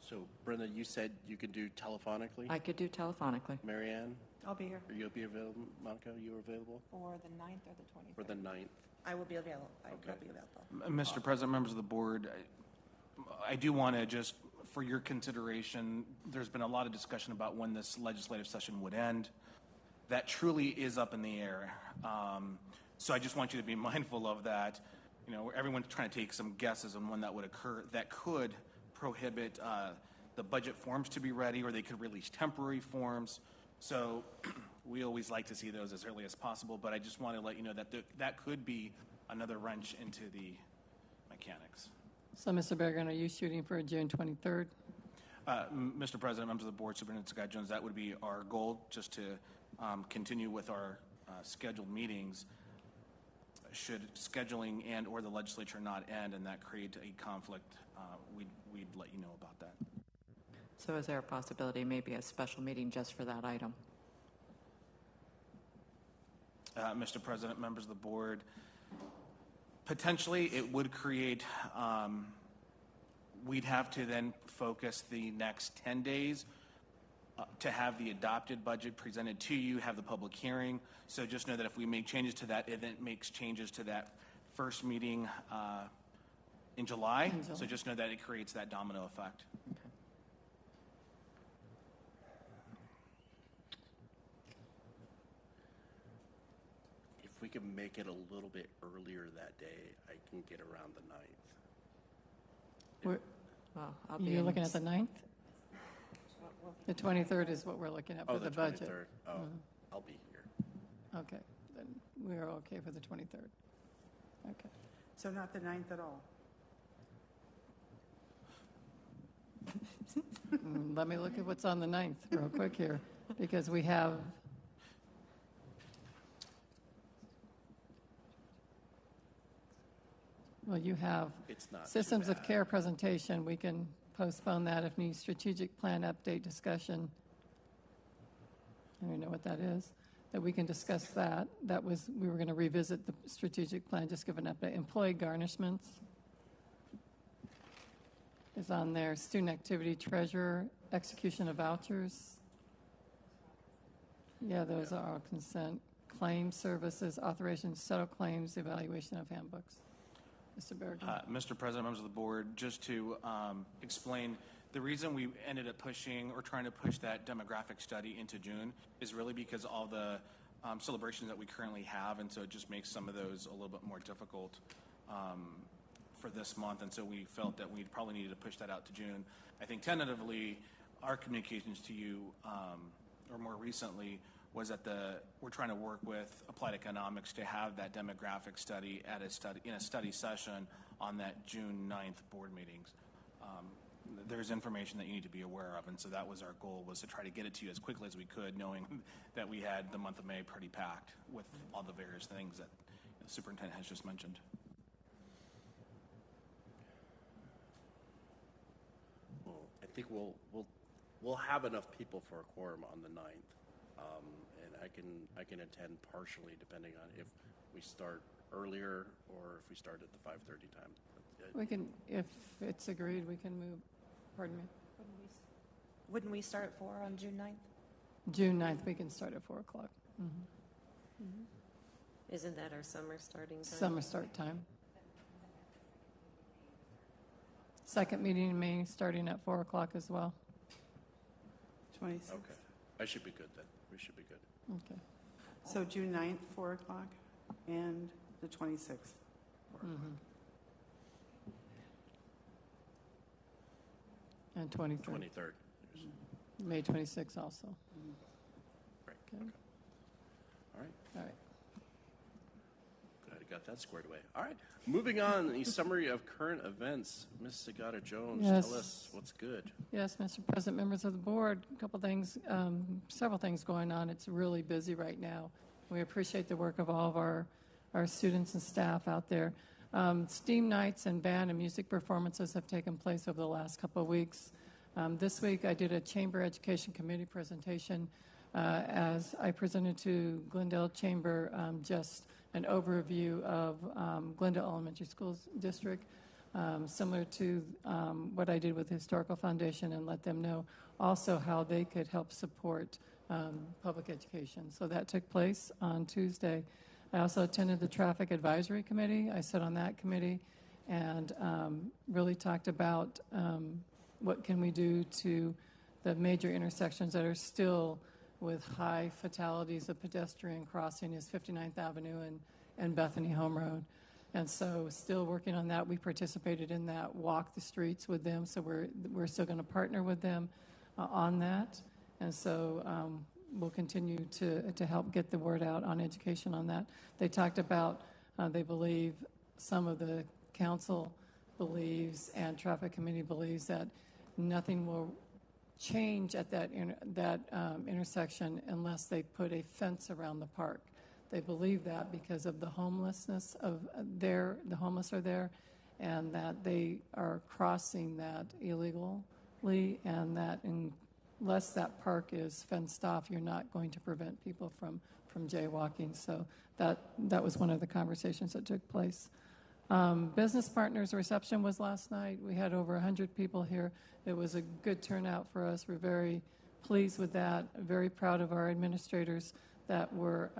So, Brenda, you said you could do telephonically? I could do telephonically. Mary Ann, I'll be here you'll be available? Monica, you available? for the 9th or the 23rd. For the 9th? I will be available. I will Okay. be available. Mr. President, members of the board, I do want to just, for your consideration, there's been a lot of discussion about when this legislative session would end. That truly is up in the air. So I just want you to be mindful of that. You know, everyone's trying to take some guesses on when that would occur. That could prohibit the budget forms to be ready, or they could release temporary forms. So we always like to see those as early as possible, but I just want to let you know that that could be another wrench into the mechanics. So, Mr. Bergen, are you shooting for June 23rd? Mr. President, members of the board, Superintendent Scott-Jones, that would be our goal, just to continue with our scheduled meetings. Should scheduling and or the legislature not end and that create a conflict, we'd let you know about that. So is there a possibility maybe a special meeting just for that item? Mr. President, members of the board, potentially it would create, we'd have to then focus the next 10 days to have the adopted budget presented to you, have the public hearing. So just know that if we make changes to that, it then makes changes to that first meeting in July. So just know that it creates that domino effect. If we can make it a little bit earlier that day, I can get around the 9th. We're- Well, I'll be You're in- looking at the 9th? The 23rd is what we're looking at for Oh, the the budget. 23rd. Oh, I'll be here. Okay, then we're okay for the 23rd. Okay. So not the 9th at all? Let me look at what's on the 9th real quick here, because we have, well, you have It's not too systems of bad. care presentation. We can postpone that if need. Strategic plan update discussion. I don't even know what that is. That we can discuss that. That was, we were going to revisit the strategic plan, just give an update. Employee garnishments is on there. Student activity treasurer, execution of vouchers. Yeah, those are all consent. Claim services, authorization to settle claims, evaluation of handbooks. Mr. Bergen. Mr. President, members of the board, just to explain, the reason we ended up pushing or trying to push that demographic study into June is really because all the celebrations that we currently have, and so it just makes some of those a little bit more difficult for this month, and so we felt that we probably needed to push that out to June. I think tentatively, our communications to you, or more recently, was that we're trying to work with Applied Economics to have that demographic study in a study session on that June 9th board meetings. There's information that you need to be aware of, and so that was our goal, was to try to get it to you as quickly as we could, knowing that we had the month of May pretty packed with all the various things that the superintendent has just mentioned. Well, I think we'll have enough people for a quorum on the 9th, and I can attend partially depending on if we start earlier or if we start at the 5:30 time. We can, if it's agreed, we can move, pardon me, Wouldn't we start at 4 on June 9th? June 9th, we can start at 4 o'clock. Isn't that our summer starting time? Summer start time. Second meeting in May, starting at 4 o'clock as well. 26th. Okay. I should be good then. We should be good. Okay. So June 9th, 4 o'clock, and the 26th. And 23rd. 23rd. May 26th also. Right. Okay. Okay. All right. All right. Glad I got that squared away. All right. Moving on, the summary of current events. Ms. Sagata Jones, Yes. tell us what's good. Yes, Mr. President, members of the board, a couple things, several things going on. It's really busy right now. We appreciate the work of all of our students and staff out there. STEAM nights and band and music performances have taken place over the last couple of weeks. This week I did a Chamber Education Committee presentation as I presented to Glendale Chamber just an overview of Glendale Elementary Schools District, similar to what I did with the Historical Foundation, and let them know also how they could help support public education. So that took place on Tuesday. I also attended the Traffic Advisory Committee. I sat on that committee and really talked about what can we do to the major intersections that are still with high fatalities of pedestrian crossing is 59th Avenue and Bethany Home Road. And so still working on that. We participated in that Walk the Streets with them, so we're still going to partner with them on that. And so we'll continue to help get the word out on education on that. They talked about, they believe, some of the council believes and traffic committee believes that nothing will change at that intersection unless they put a fence around the park. They believe that because of the homelessness of the homeless are there, and that they are crossing that illegally, and that unless that park is fenced off, you're not going to prevent people from jaywalking. So that was one of the conversations that took place. Business Partners Reception was last night. We had over 100 people here. It was a good turnout for us. We're very pleased with that, very proud of our administrators that were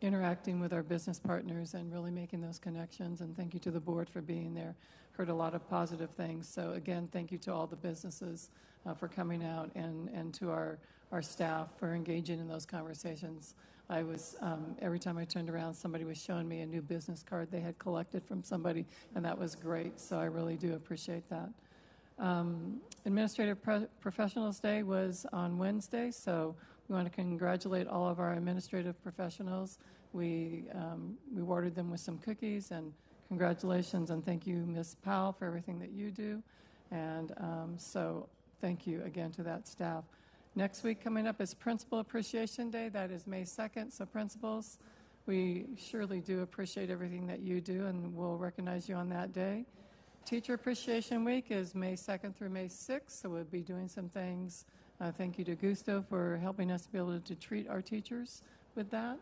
interacting with our business partners and really making those connections. And thank you to the board for being there. Heard a lot of positive things. So again, thank you to all the businesses for coming out, and to our staff for engaging in those conversations. I was, every time I turned around, somebody was showing me a new business card they had collected from somebody, and that was great. So I really do appreciate that. Administrative Professionals Day was on Wednesday, so we want to congratulate all of our administrative professionals. We rewarded them with some cookies, and congratulations, and thank you, Ms. Powell, for everything that you do. And so thank you again to that staff. Next week coming up is Principal Appreciation Day. That is May 2nd. So principals, we surely do appreciate everything that you do, and we'll recognize you on that day. Teacher Appreciation Week is May 2nd through May 6th, so we'll be doing some things. Thank you to Gusto for helping us to be able to treat our teachers with that.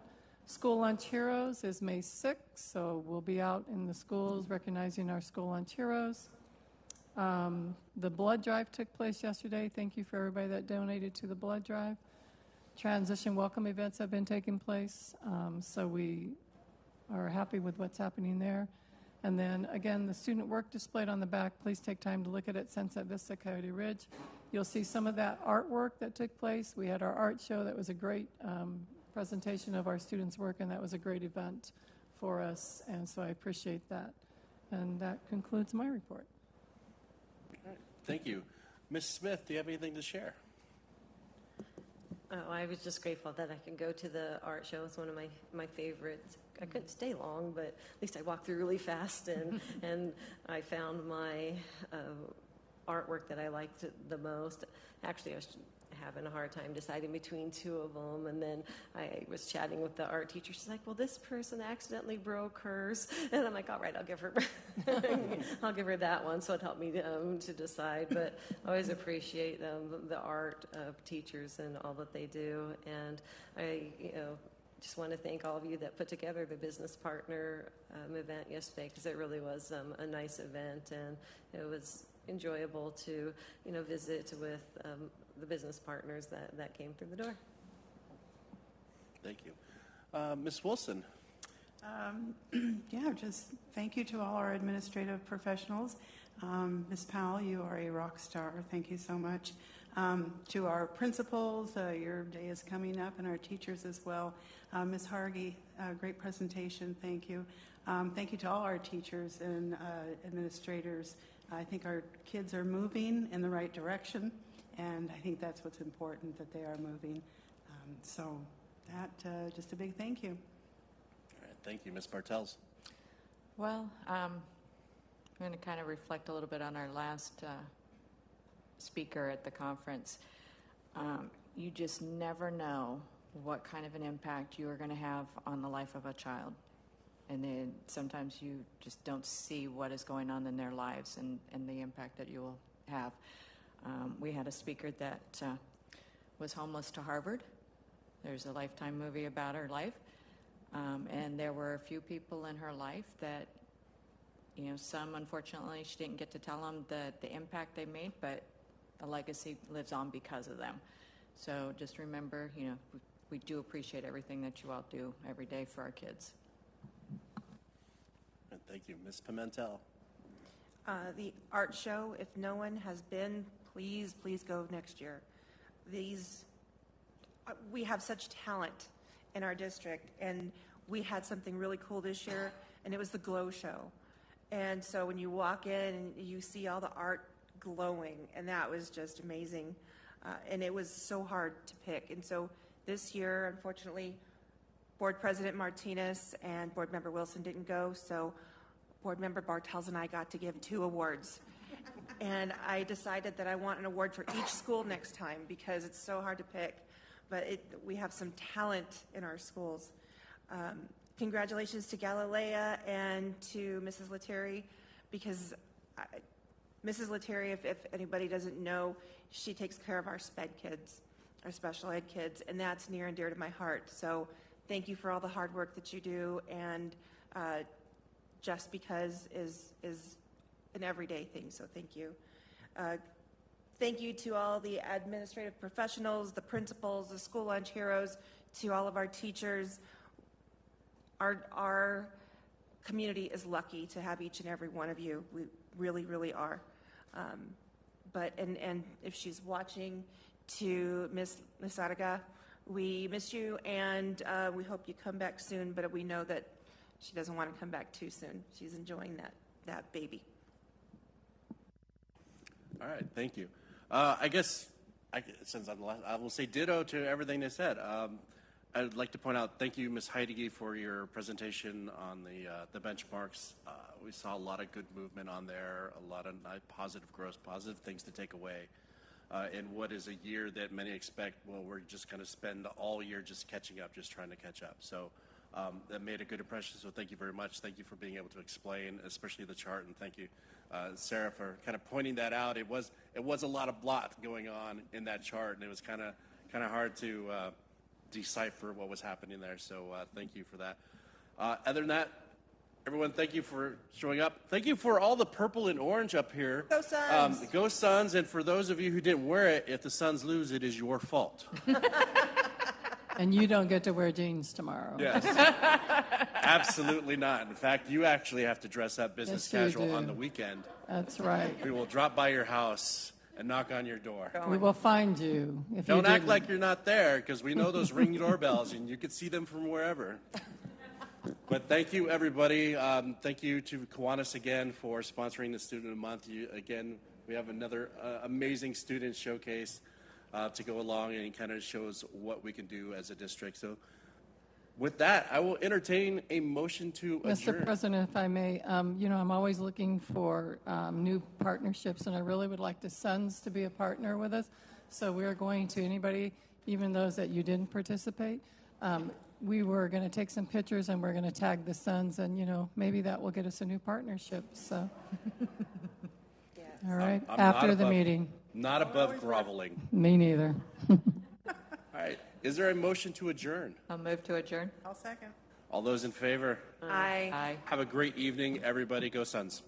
School Lunch Heroes is May 6th, so we'll be out in the schools recognizing our School Lunch Heroes. The blood drive took place yesterday. Thank you for everybody that donated to the blood drive. Transition welcome events have been taking place, so we are happy with what's happening there. And then, again, the student work displayed on the back, please take time to look at it, Sunset Vista, Coyote Ridge. You'll see some of that artwork that took place. We had our art show. That was a great presentation of our students' work, and that was a great event for us, and so I appreciate that. And that concludes my report. Thank you. Ms. Smith, do you have anything to share? Oh, I was just grateful that I can go to the art show. It's one of my favorites. I couldn't stay long, but at least I walked through really fast, and I found my artwork that I liked the most. Actually, I was having a hard time deciding between two of them, and then I was chatting with the art teacher. She's like, well, this person accidentally broke hers, and I'm like, all right, I'll give her that one. So it helped me to decide. But I always appreciate the art of teachers and all that they do, and I just want to thank all of you that put together the business partner event yesterday, because it really was a nice event, and it was enjoyable to, visit with the business partners that came through the door. Thank you. Ms. Wilson. Yeah, just thank you to all our administrative professionals. Ms. Powell, you are a rock star. Thank you so much. To our principals, your day is coming up, and our teachers as well. Ms. Hargy, great presentation. Thank you. Thank you to all our teachers and administrators. I think our kids are moving in the right direction, and I think that's what's important, that they are moving. So that, just a big thank you. All right, thank you. Ms. Bartels. Well, I'm going to kind of reflect a little bit on our last speaker at the conference. You just never know what kind of an impact you are going to have on the life of a child. And then sometimes you just don't see what is going on in their lives and the impact that you will have. We had a speaker that was homeless to Harvard. There's a Lifetime movie about her life. And there were a few people in her life that, some unfortunately she didn't get to tell them the impact they made, but the legacy lives on because of them. So just remember, we do appreciate everything that you all do every day for our kids. Thank you. Ms. Pimentel. The art show, if no one has been, please go next year. We have such talent in our district, and we had something really cool this year, and it was the Glow Show. And so when you walk in and you see all the art glowing, and that was just amazing. And it was so hard to pick. And so this year, unfortunately, Board President Martinez and Board Member Wilson didn't go, so Board Member Bartels and I got to give 2 awards. And I decided that I want an award for each school next time, because it's so hard to pick. But we have some talent in our schools. Congratulations to Galilea and to Mrs. Lettieri, because Mrs. Lettieri, if anybody doesn't know, she takes care of our SPED kids, our special ed kids, and that's near and dear to my heart. So thank you for all the hard work that you do, and just because is an everyday thing, so thank you. Thank you to all the administrative professionals, the principals, the school lunch heroes, to all of our teachers. Our community is lucky to have each and every one of you. We really, really are. And if she's watching, to Miss Arga, we miss you, and we hope you come back soon, but we know that she doesn't want to come back too soon. She's enjoying that baby. All right, thank you. I guess, since I'm the last, I will say ditto to everything they said. I'd like to point out, thank you, Ms. Heidegge, for your presentation on the benchmarks. We saw a lot of good movement on there, a lot of positive growth, positive things to take away. In what is a year that many expect, well, we're just going to spend all year just catching up, just trying to catch up. So that made a good impression, so thank you very much. Thank you for being able to explain, especially the chart, and thank you, Sarah, for kind of pointing that out. It was a lot of blot going on in that chart, and it was kind of hard to decipher what was happening there, so thank you for that. Other than that, everyone, thank you for showing up. Thank you for all the purple and orange up here. Go Suns! Go Suns, and for those of you who didn't wear it, if the Suns lose, it is your fault. And you don't get to wear jeans tomorrow. Yes. Absolutely not. In fact, you actually have to dress up business casual on the weekend. That's right. We will drop by your house and knock on your door. We will find you if you Don't act didn't. like you're not there, because we know those ring doorbells, and you can see them from wherever. But thank you, everybody. Thank you to Kiwanis again for sponsoring the Student of the Month. Again, we have another amazing student showcase to go along, and it kind of shows what we can do as a district. So with that, I will entertain a motion to adjourn. Mr. President, if I may, I'm always looking for new partnerships, and I really would like the Suns to be a partner with us. So we're going to, anybody, even those that you didn't participate, we were going to take some pictures and we're going to tag the Suns, and, maybe that will get us a new partnership. So, Yes. all right, I'm after not the above- meeting. Not above groveling. Me neither. All right. Is there a motion to adjourn? I'll move to adjourn. I'll second. All those in favor? Aye. Aye. Have a great evening, everybody. Go Suns.